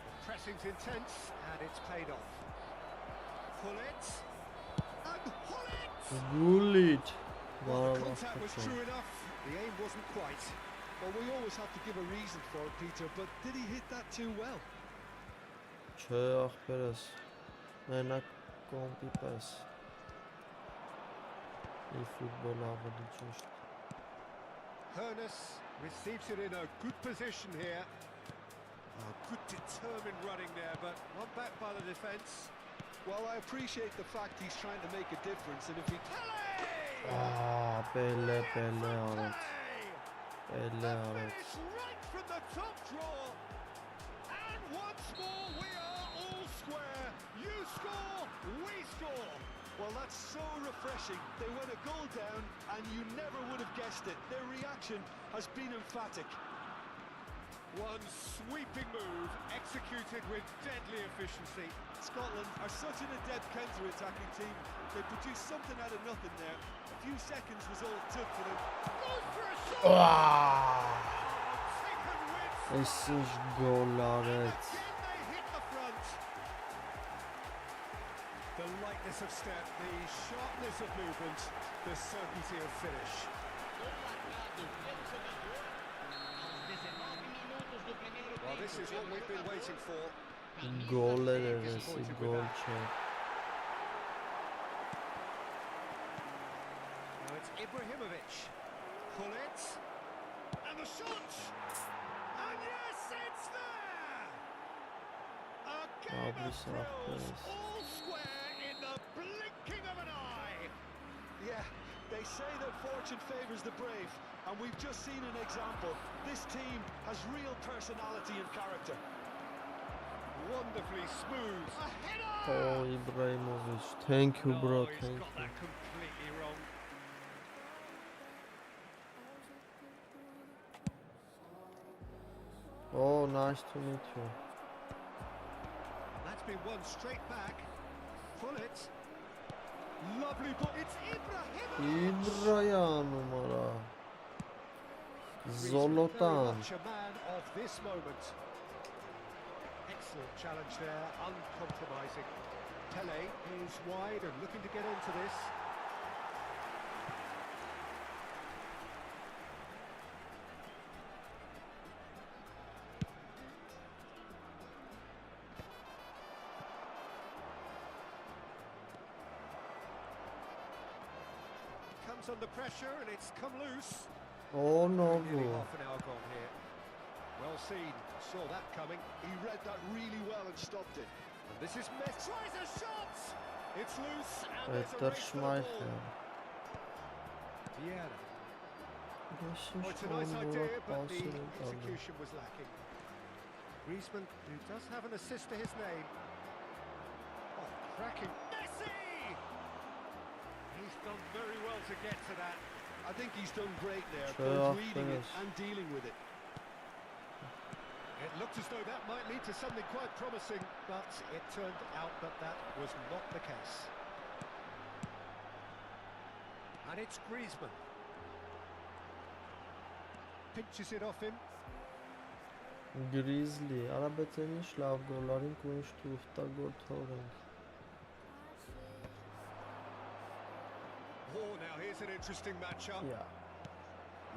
The pressing's intense, and it's paid off. Pull it. And pull it! Gullit. Well, the contact was true enough. The aim wasn't quite. Well, we always have to give a reason for it, Peter, but did he hit that too well? Չէ, ախպերս։ Մենակ կոմպի պես։ eFootball ավելի ճիշտ։ Hernus receives it in a good position here. Good determined running there, but one back by the defence. Well, I appreciate the fact he's trying to make a difference, and if he... Պելե արեց։ Պելե արեց։ Finish right from the top draw. And once more we are all square. You score, we score. Well, that's so refreshing. They went a goal down, and you never would have guessed it. Their reaction has been emphatic. One sweeping move executed with deadly efficiency. Scotland are such an adept counter-attacking team. They produced something out of nothing there. A few seconds was all it took for them. Goes for a shot. Taken with Այսինչ գոլ արեց։ again they hit the front. The lightness of step, the sharpness of movement, the certainty of finish. Well, this is what we've been waiting for. Գոլ էր էսի գոլ չէ։ Now it's Ibrahimovic. Pull it. And the shot. And yes, it's there. A game of thrills, all square in the blinking of an eye. Yeah, they say that fortune favours the brave, and we've just seen an example. This team has real personality and character. Wonderfully smooth. A header. Oh, Ibrahimovic. Thank you, bro. No, he's Thank got you. that completely wrong. Oh, nice to meet you. That's been won straight back. Pull it. Lovely ball. It's Ibrahimovic. Իբրայանում արա։ He's Զոլոտան։ very much a man of this moment. Excellent challenge there, uncompromising. Pele is wide and looking to get onto this. comes under pressure and it's come loose. Oh no. Nearly half an hour gone here. Well seen, saw that coming. He read that really well and stopped it. And this is Messi. Tries a shot! It's loose and there's a Peter race for the ball. Schmeichel. Vieira. Geçmiş Oh, it's a nice on idea, Murat but the Balsa'nın kaldı. execution was lacking. Griezmann, who does have an assist to his name. Oh, cracking. Messi! He's done very well to get to that. I think he's done great there, Sure, both reading it yes. and dealing with it. It looked as though that might lead to something quite promising, but it turned out that that was not the case. And it's Griezmann. Pinches it off him. Grizzly. Արաբեցենի շլավ գոլարին կունշ թուղթա գոր թորեն. Oh, now here's an interesting matchup. Yeah.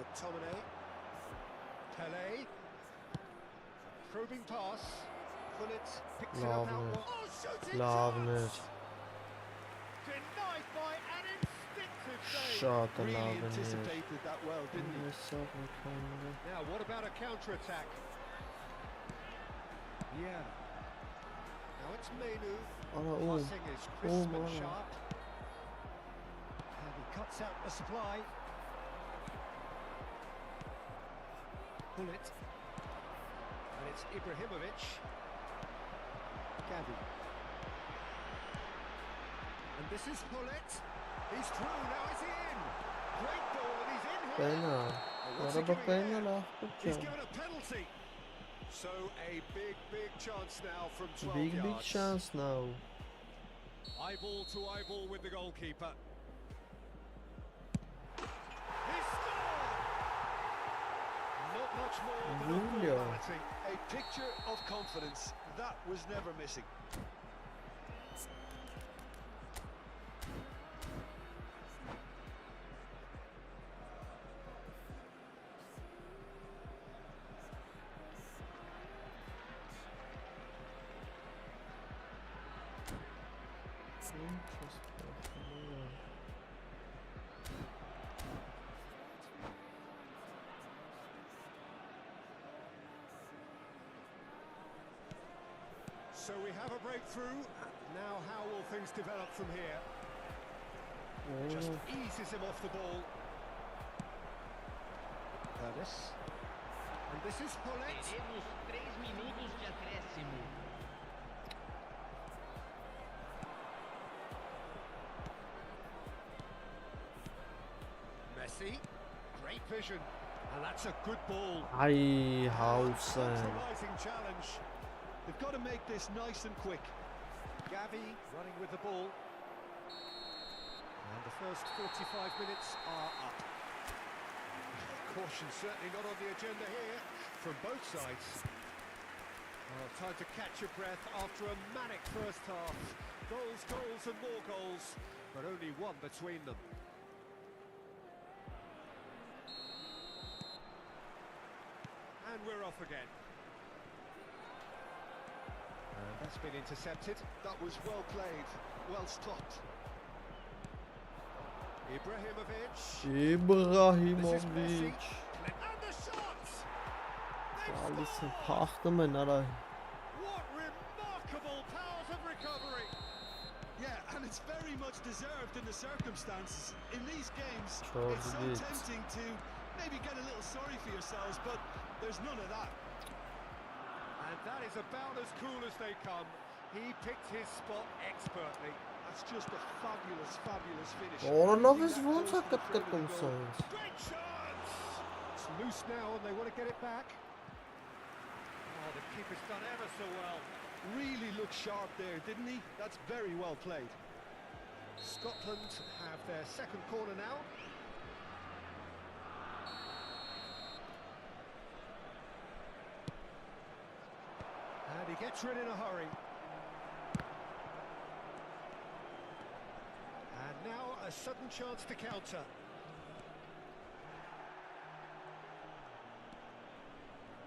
McTominay. Pele. Probing pass. Pullet picks it up out. Lovely. Oh, shooting Lovely. chance! Denied by an instinctive save. Շատ Really լավ է։ anticipated that well, didn't he? Now, what about a counter-attack? Yeah. Now it's Menu. Passing is crisp and Manu. sharp. And he cuts out the supply. Pullet. And it's Ibrahimovic. Gavi. And this is Pullet. He's through, now is he in? Great ball, and he's in here. Pena. What's he Araba doing pena here? la. He's given a penalty. So a big chance now from 12 Big yards. chance now. Eyeball to eyeball with the goalkeeper. He scored! Not much more than a Julio. formality. A picture of confidence that was never missing. So we have a breakthrough. Now how will things develop from here? Just eases him off the ball. Curtis. And this is Pullet. Teremos 3 minutos de acréscimo. Messi. Great vision. And that's a good ball. Ay, Hausen. Tantalizing challenge. They've got to make this nice and quick. Gavi running with the ball. And the first 45 minutes are up. Caution certainly not on the agenda here from both sides. Oh, time to catch your breath after a manic first half. Goals, goals and more goals, but only one between them. And we're off again. And that's been intercepted. That was well played, well stopped. Ibrahimovic. Ibrahimovic. And the shot! They've Ալիսը scored! փախտում են արա։ What remarkable powers of recovery! Yeah, and it's very much deserved in the circumstances. In these games, Sure it's so it is. tempting to maybe get a little sorry for yourselves, but there's none of that. And that is about as cool as they come. He picked his spot expertly. That's just a fabulous finish. Օրոնով I ես think that ոնց է goes to the կտկտում goal. սենց։ Great chance! It's loose now and they want to get it back. Oh, the keeper's done ever so well. Really looked sharp there, didn't he? That's very well played. Scotland have their second corner now. And he gets rid in a hurry. And now a sudden chance to counter.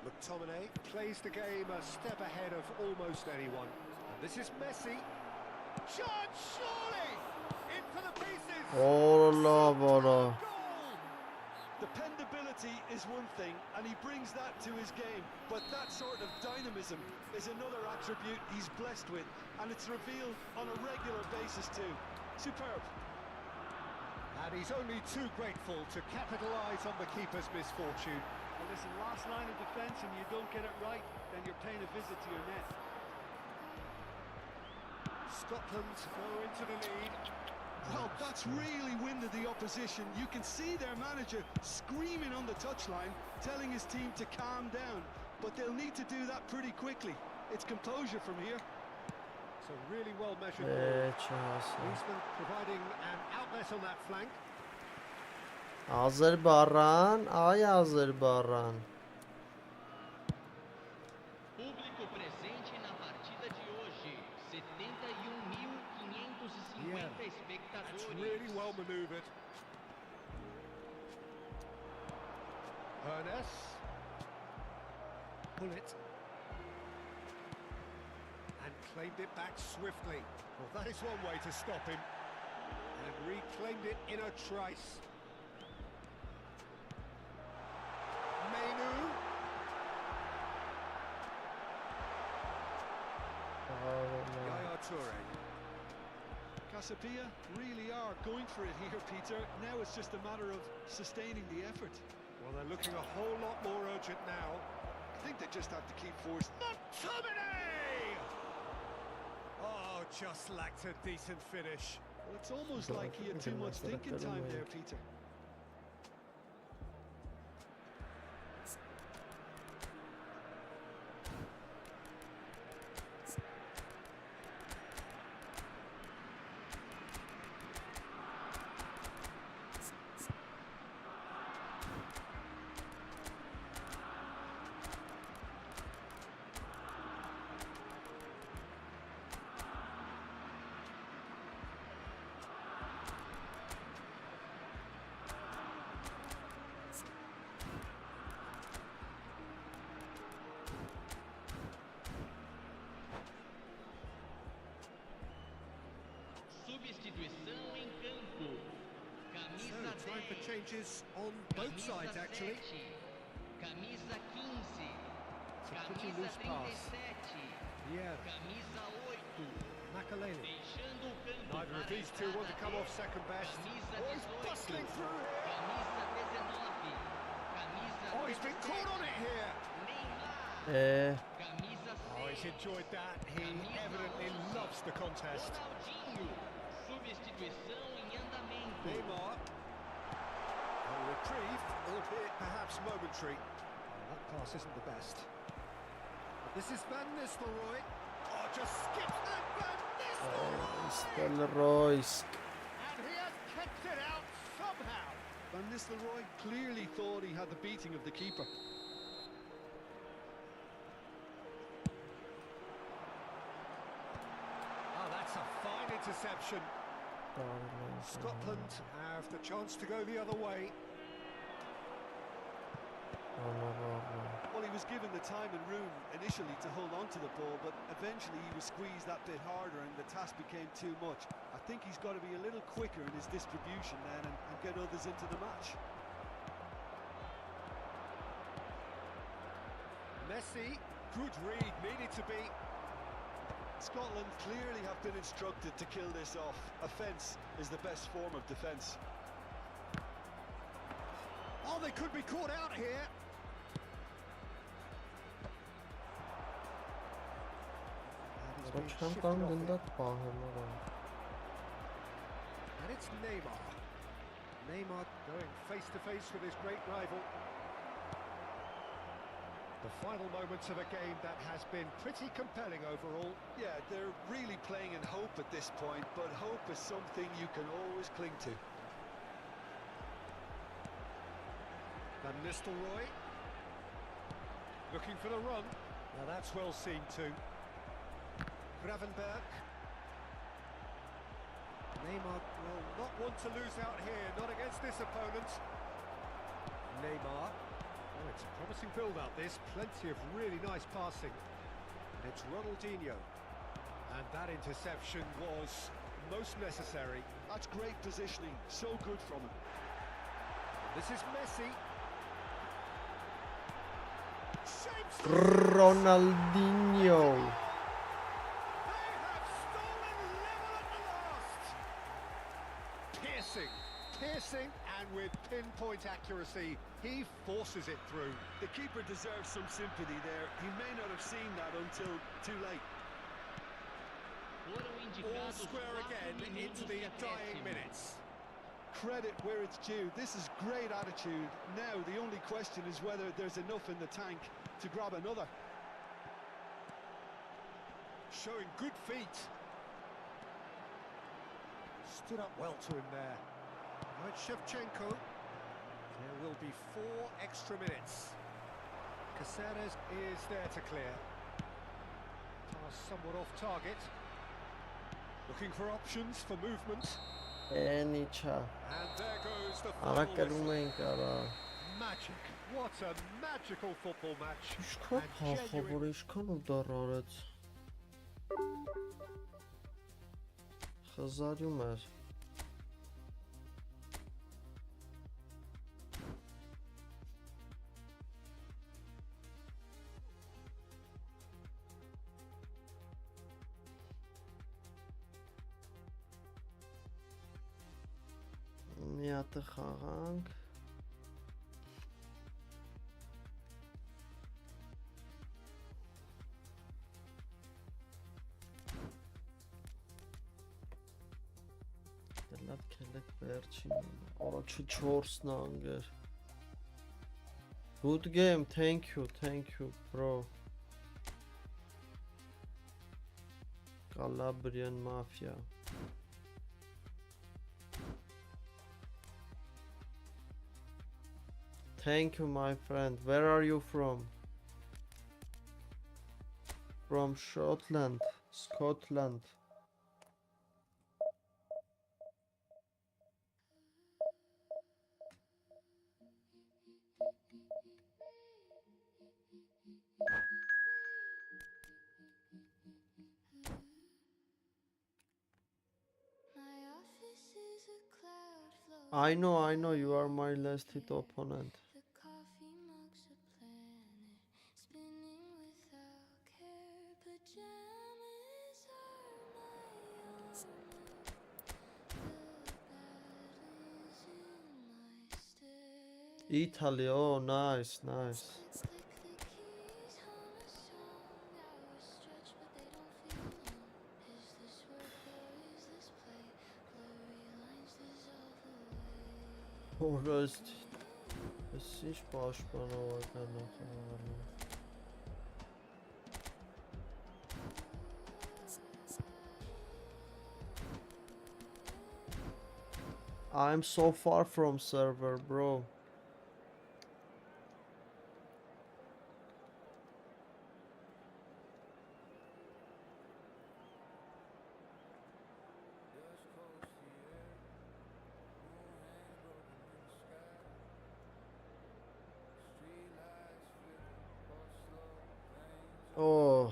McTominay plays the game a step ahead of almost anyone. And this is Messi. Chance, surely! In for the pieces. Allah bana. Dependability is one thing, and he brings that to his game, but that sort of dynamism is another attribute he's blessed with, and it's revealed on a regular basis too. Superb. And he's only too grateful to capitalise on the keeper's misfortune. Well, listen, last line of defence and you don't get it right, then you're paying a visit to your net. Scotland go into the lead. Well, that's really winded the opposition. You can see their manager screaming on the touchline, telling his team to calm down, but they'll need to do that pretty quickly. It's composure from here. It's a really well measured ball. Chelsea. Griezmann providing an outlet on that flank. Azerbaycan, ay Azerbaycan. Público presente na partida de hoje, 71.550 That's espectadores. really well manoeuvred. Ernest. Pull it. And claimed it back swiftly. Well, that is one way to stop him. And reclaimed it in a trice. Mainu. Yaya Toure. Casabia really are going for it here, Peter. Now it's just a matter of sustaining the effort. Well, they're looking a whole lot more urgent now. I think they just have to keep forcing. McTominay! Oh, just lacked a decent finish. Well, it's almost like he had too much thinking time there, Peter. Substituição em campo. Camisa So, time for 10. changes on both Camisa sides, actually. 7. Camisa 15. It's a pretty Camisa loose pass. 37. Yeah, Camisa 8. Makaleli. Deixando o campo Neither of para a these two want to come entrada off second best. Camisa Oh, he's 18. bustling through here. Camisa 19. Camisa Oh, he's been caught on it here. Neymar. Camisa 6. Oh, he's enjoyed that. He evidently loves the contest. Ronaldinho. Substituição em andamento. Neymar. A reprieve, albeit perhaps momentary. That pass isn't the best. This is Van Nistelrooy. Oh, just skips and Van Nistelrooy. And he has kept it out somehow. Van Nistelrooy clearly thought he had the beating of the keeper. Oh, that's a fine interception. Scotland have the chance to go the other way. Well, he was given the time and room initially to hold on to the ball, but eventually he was squeezed that bit harder and the task became too much. I think he's got to be a little quicker in his distribution then and get others into the match. Messi, good read, needed to be. Scotland clearly have been instructed to kill this off. Offence is the best form of defence. Oh, they could be caught out here. And he's been shifted off it. And it's Neymar. Neymar going face to face with his great rival. The final moments of a game that has been pretty compelling overall. Yeah, they're really playing in hope at this point, but hope is something you can always cling to. Van Nistelrooy looking for the run. Now that's well seen too. Gravenberg. Neymar will not want to lose out here, not against this opponent. Neymar. Oh, it's a promising build-up this, plenty of really nice passing. And it's Ronaldinho. And that interception was most necessary. That's great positioning, so good from him. This is Messi. Shapes Ronaldinho. They have stolen level at the last. Piercing, and with pinpoint accuracy, he forces it through. The keeper deserves some sympathy there. He may not have seen that until too late. All square again into the dying minutes. Credit where it's due. This is great attitude. Now the only question is whether there's enough in the tank to grab another. Showing good feet. Stood up well to him there. Right, Shevchenko. There will be 4 extra minutes. Caceres is there to clear. Pass somewhat off target. Looking for options for movement. Enicha. And there goes the Ara final կերում whistle. ենք արա։ Magic. What a magical football match. Ինչքան փախավոր, ինչքան ու դառ արեց։ Խզարյում էր։ Մի հատ խաղանք։ Լավ քելեք վերջին։ Առաջի 4-ն անգեր։ Good game, thank you, bro. Calabrian Mafia. Thank you, my friend. Where are you from? From Scotland. I know, you are my last hit opponent. The coffee mugs a planet spinning without care. Pajamas are my armor. The battling's in my stare. Italy, oh nice. Click the keys, hum a song. Hours stretch, but they don't feel long. Is this work or is this play? Blurry lines dissolve away. Forest. Ինչ պաշտպանողական է խաղալու։ I'm so far from server, bro. Oh,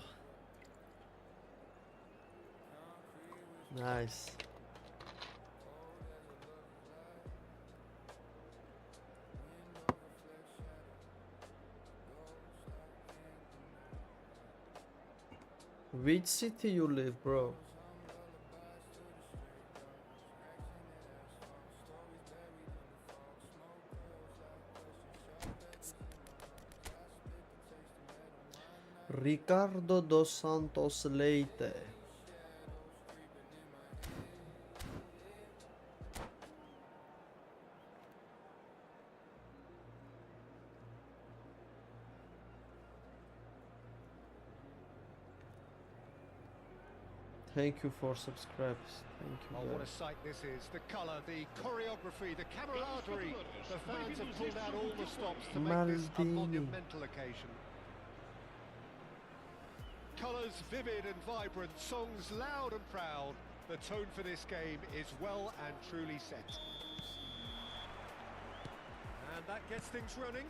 nice. Which city you live, bro? Ricardo dos Santos Leite. Thank you for subscribes. Thank you. Oh, what a sight this is. The colour, the choreography, the camaraderie. The fans have pulled out all the stops to make this a Maldini. monumental occasion. Colours vivid and vibrant, songs loud and proud. The tone for this game is well and truly set. And that gets things running.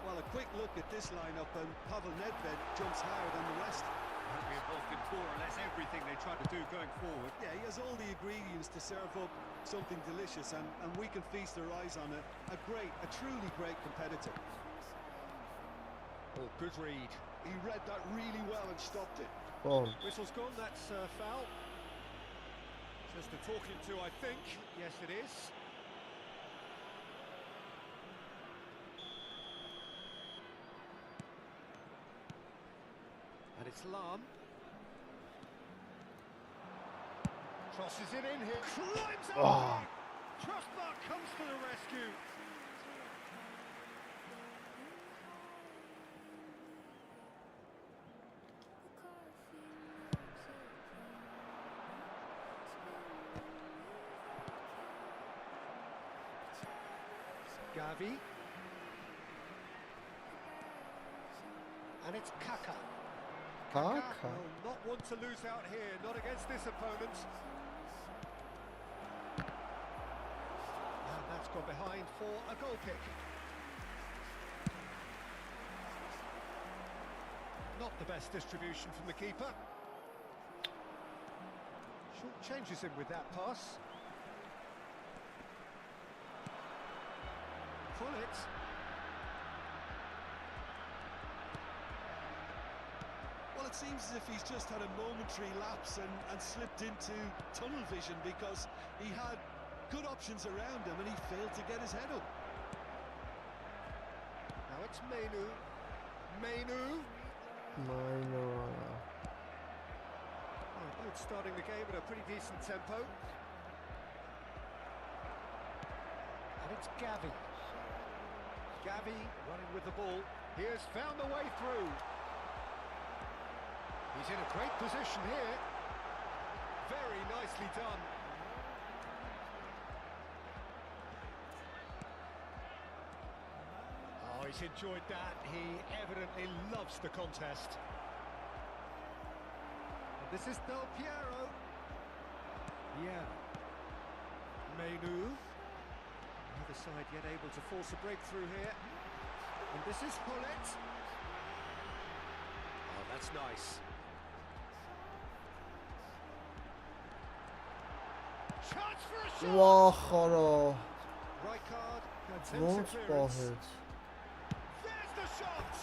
Well, a quick look at this lineup and Pavel Nedved jumps higher than the rest. He'll be involved in more or less everything they try to do going forward. Yeah, he has all the ingredients to serve up something delicious, and we can feast our eyes on a truly great competitor. Oh, good read. He read that really well and stopped it. Gol. Whistle's gone, that's foul. Says the talking to, I think. Yes, it is. And it's Lam. Crosses it in here. Climbs up. Ah. Crossbar comes to the rescue. Gavi. And it's Kaka. Kaka. Will not want to lose out here, not against this opponent. And that's gone behind for a goal kick. Not the best distribution from the keeper. Short changes him with that pass. Pull it. Well, it seems as if he's just had a momentary lapse and slipped into tunnel vision, because he had good options around him and he failed to get his head up. Now it's Mainu. Mainu. Both starting the game at a pretty decent tempo. And it's Gavi. Gavi running with the ball. He has found the way through. He's in a great position here. Very nicely done. Oh, he's enjoyed that. He evidently loves the contest. And this is Del Piero. Yeah. Mainu. Neither side yet able to force a breakthrough here. And this is Hullet. Oh, that's nice. Chance for a shot! Wow, Right card. Not Clearance. spotted. There's the shot!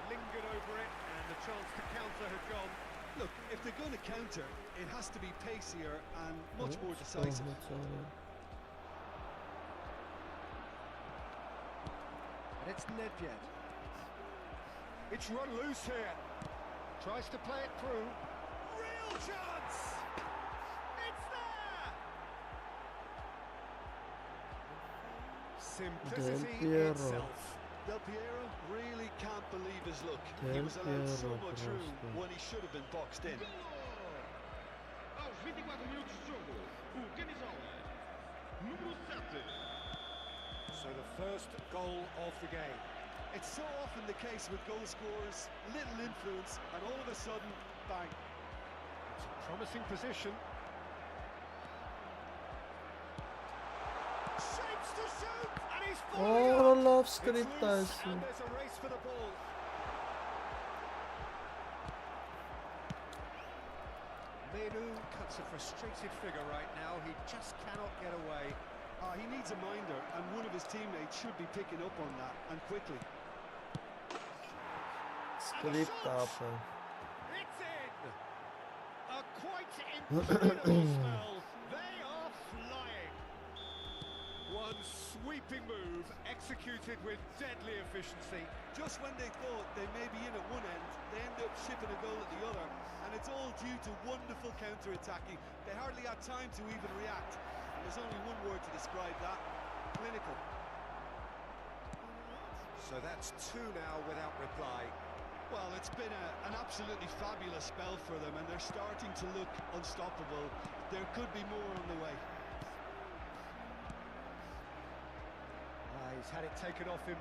Lingered over it, and the chance to counter had gone. Look, if they're going to counter, it has to be pacier and much more decisive. And it's Nedved. It's run loose here. Tries to play it through. Real chance! It's there! Simplicity Piero. itself. Del Piero really can't believe his luck. He Del was allowed so Piero, much room Carrasco. when he should have been boxed in. Aos 24 minutos de jogo, o camisola número 7. So the first goal of the game. It's so often the case with goal scorers, little influence, and all of a sudden, bang. It's a promising position. Shapes to shoot, and he's falling Oh, up. love It's script loose, assim. and there's a race for the ball. Mainu cuts a frustrated figure right now. He just cannot get away. He needs a minder, and one of his teammates should be picking up on that, and quickly. Script up. It's in! A quite incredible spell. They are flying. One sweeping move executed with deadly efficiency. Just when they thought they may be in at one end, they end up shipping a goal at the other, and it's all due to wonderful counter-attacking. They hardly had time to even react. There's only one word to describe that: clinical. So that's two now without reply. Well, it's been an absolutely fabulous spell for them, and they're starting to look unstoppable. There could be more on the way. He's had it taken off him.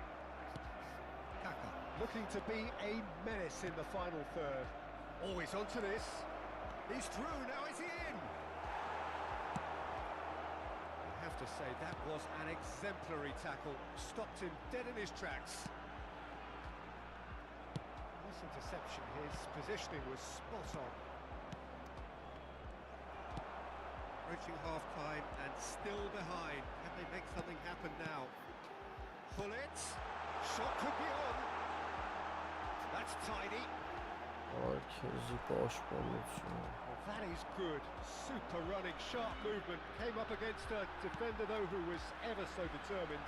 Kaka looking to be a menace in the final third. Oh, he's onto this. He's through, now is he in? I have to say, that was an exemplary tackle. Stopped him dead in his tracks. interception. His positioning was spot on. Reaching half-time and still behind. Can they make something happen now? Pull it. Shot could be on. That's tidy. Well, that is good. Super running, sharp movement. Came up against a defender, though, who was ever so determined.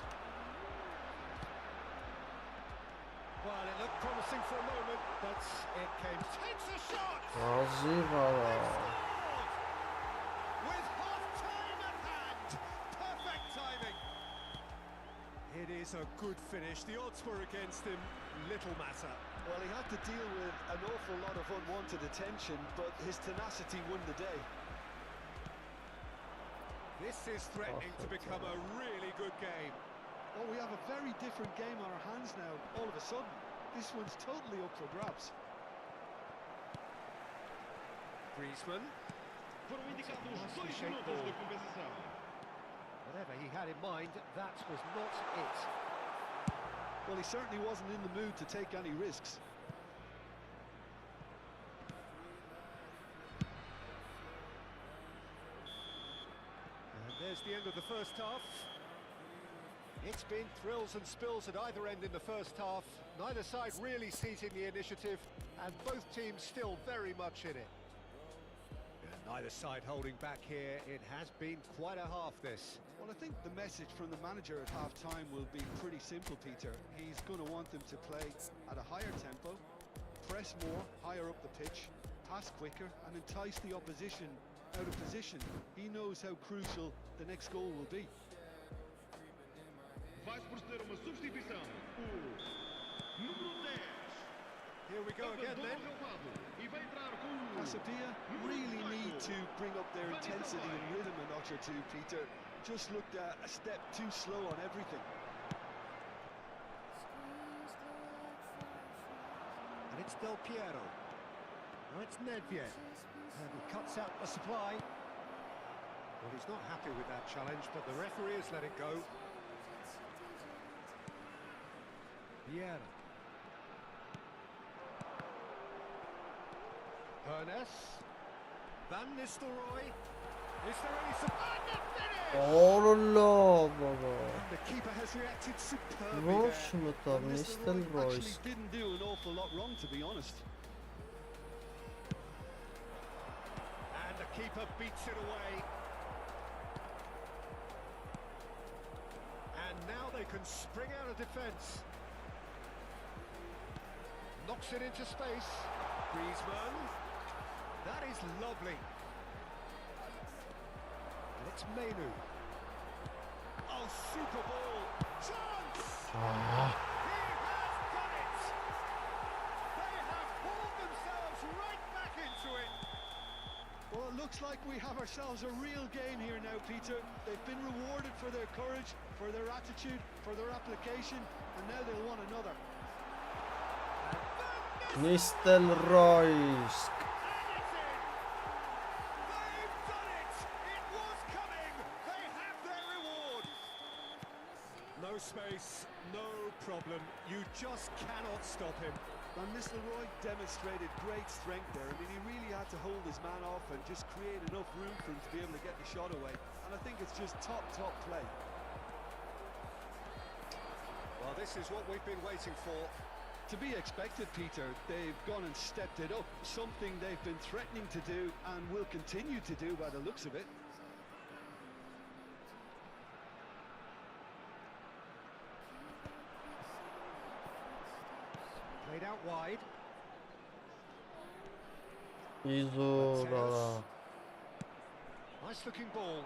Well, it looked promising for a moment, but it came. Takes a shot! With half-time at hand. Perfect timing. It is a good finish. The odds were against him. Little matter. Well, he had to deal with an awful lot of unwanted attention, but his tenacity won the day. This is threatening to become a really good game. Oh, we have a very different game on our hands now, all of a sudden. This one's totally up for grabs. Griezmann. Foram indicados Nicely 2 shaped minutos ball. de compensação. Whatever he had in mind, that was not it. Well, he certainly wasn't in the mood to take any risks. And there's the end of the first half. It's been thrills and spills at either end in the first half. Neither side really seizing the initiative, and both teams still very much in it. And neither side holding back here. It has been quite a half, this. Well, I think the message from the manager at half-time will be pretty simple, Peter. He's going to want them to play at a higher tempo, press more, higher up the pitch, pass quicker, and entice the opposition out of position. He knows how crucial the next goal will be. Vai proceder uma substituição. O número 10. Here we go again then. E vai entrar com Casabia really need to bring up their intensity and rhythm a notch or two, Peter. Just looked a step too slow on everything. And it's Del Piero. Now it's Nedved. And he cuts out the supply. Well, he's not happy with that challenge, but the referee has let it go. Vieira. Hernes. Van Nistelrooy. Is there any support? And the finish! Oh no, baba. The keeper has reacted superbly Roş there. mu tam Van Nistelrooy? actually didn't do an awful lot wrong, to be honest. And the keeper beats it away. And now they can spring out of defence. Knocks it into space. Griezmann. That is lovely. And it's Menu. Oh, super ball. Chance! He has done it! They have pulled themselves right back into it. Well, it looks like we have ourselves a real game here now, Peter. They've been rewarded for their courage, for their attitude, for their application, and now they'll want another. Nistelrooy. And it's in! They've done it! It was coming! They have their reward! No space, no problem. You just cannot stop him. Van Nistelrooy demonstrated great strength there. I mean, he really had to hold his man off and just create enough room for him to be able to get the shot away. And I think it's just top play. Well, this is what we've been waiting for. To be expected, Peter. They've gone and stepped it up. Something they've been threatening to do and will continue to do by the looks of it. Played out wide. İzora. Nice looking ball.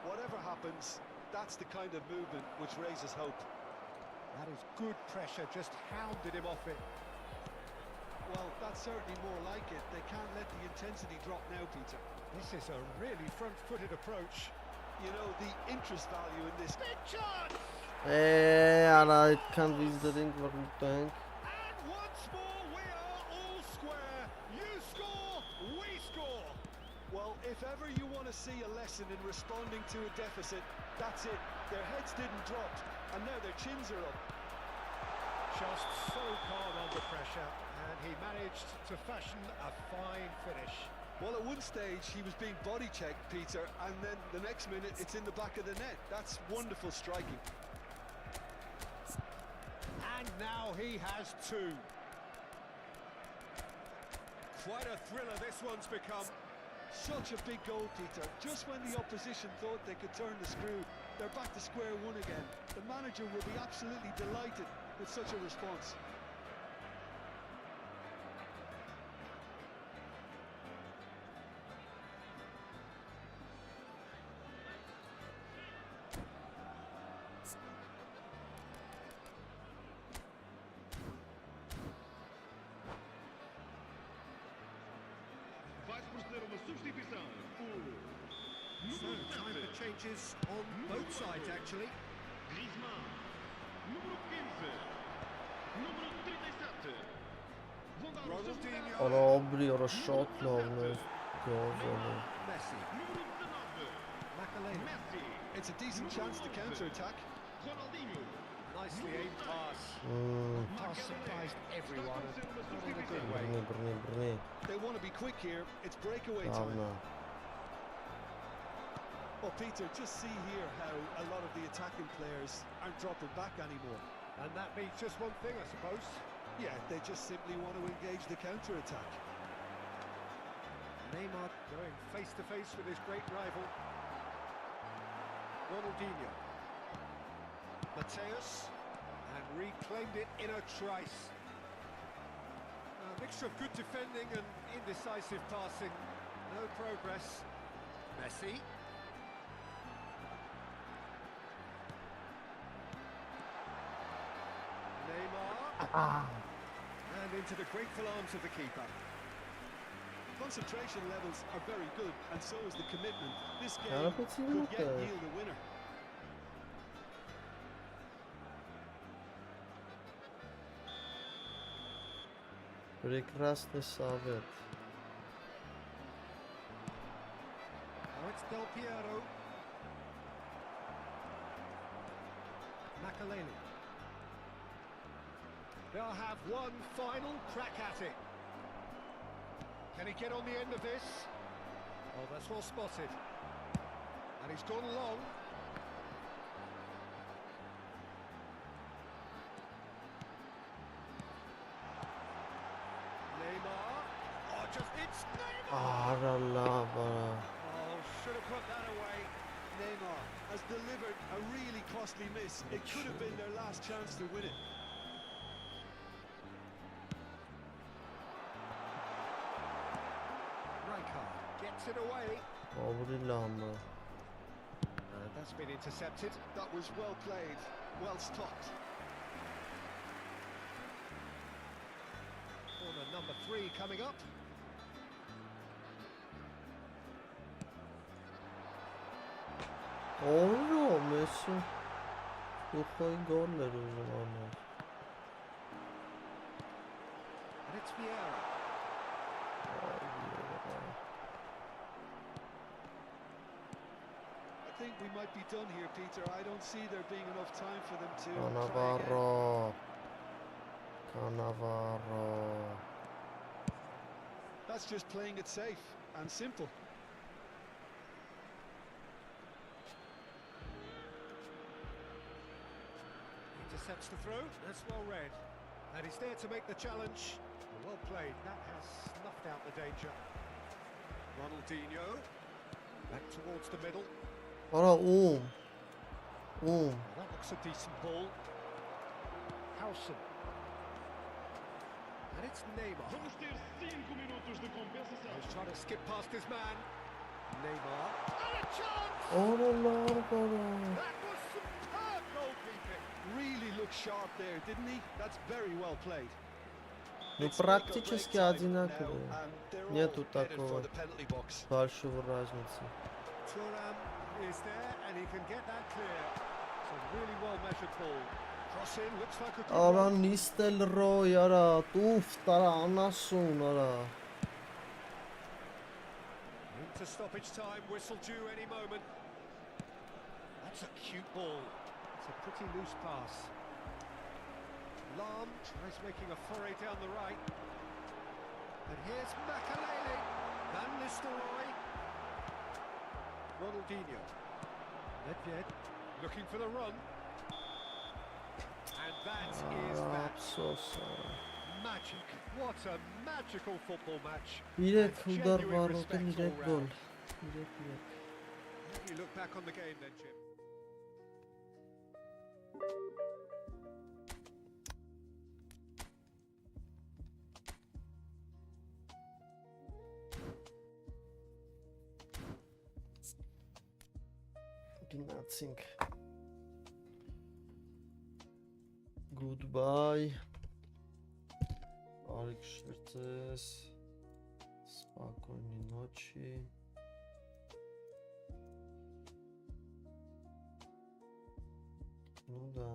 Whatever happens, that's the kind of movement which raises hope. That is good pressure, just hounded him off it. Well, that's certainly more like it. They can't let the intensity drop now, Peter. This is a really front-footed approach. You know, the interest value in this. Big chance! Ana kan izlediğin var muhtemelen. And once more we are all square. You score, we score. Well, if ever you want to see a lesson in responding to a deficit, that's it. Their heads didn't drop, and now their chins are up. Just so calm under pressure, and he managed to fashion a fine finish. Well, at one stage he was being body checked, Peter, and then the next minute it's in the back of the net. That's wonderful striking. And now he has two. Quite a thriller this one's become. Such a big goal, Peter. Just when the opposition thought they could turn the screw, they're back to square one again. The manager will be absolutely delighted with such a response. Vai proceder uma substituição. So, time for changes on both sides, actually. Griezmann. Número 15. Número 37. Vão dar o seu Ronaldinho. Ora abri, ora shotlarını gözünü. Messi. Número 19. Makaleli. Messi. It's a decent chance to counter-attack. Ronaldinho. Nicely aimed pass. Pass surprised everyone, not in a good way. Brni. They want to be quick here. It's breakaway time. Davno. Well, Peter, just see here how a lot of the attacking players aren't dropping back anymore. And that means just one thing, I suppose. Yeah, they just simply want to engage the counter-attack. Neymar going face to face with his great rival. Ronaldinho. Mateus, and reclaimed it in a trice. A mixture of good defending and indecisive passing. No progress. Messi. Neymar. And into the grateful arms of the keeper. Concentration levels are very good, and so is the commitment. This game Yapacağım could yok. yield a winner. Прекрасный совет. Oh, it's Del Piero. Makaleli. They'll have one final crack at it. Can he get on the end of this? Oh, that's well spotted. And he's gone long. Neymar. Oh, just it's Neymar! Allah bana. Oh, should have put that away. Neymar has delivered a really costly miss. It could have been their last chance to win it. Rijkaard gets it away. Abri lama. And that's been intercepted. That was well played, well stopped. Corner number 3 coming up. Ora Messi. Yuxoy gollar o zamanlar. And it's Vieira. I think we might be done here, Peter. I don't see there being enough time for them to try again. Cannavaro. Cannavaro. That's just playing it safe and simple. Intercepts the throw. That's well read. And he's there to make the challenge. Well played. That has snuffed out the danger. Ronaldinho. Back towards the middle. Ora Well, that looks a decent ball. Howson. And it's Neymar. Vamos ter 5 minutos de compensação. He's trying to skip past his man. Neymar. And a chance! Allah bana. That was superb goalkeeping. Really looked sharp there, didn't he? That's very well played. Ну It's make or break практически time одинаковые. now, and they're all Нету headed for такого the penalty box. большого разницы. Thuram is there and he can get that clear. It's a really well measured ball. Cross in, looks like a good Արա one. Նիստելրոյ, արա տուֆ տարա անասուն, արա Into stoppage time, whistle due any moment. That's a cute ball. It's a pretty loose pass. Lam tries making a foray down the right. And here's Makalele. Van Nistelrooy. Ronaldinho. Nedved looking for the run. And that is that. So sorry. Magic. What a magical football match. Իրեք And ուդար genuine վարոտեն respect իրեք all գոլ։ round. Իրեք։ How do you look back on the game then, Jim? Գնացինք։ Goodbye. Արիք շերտես։ Спокойной ночи. Ну да.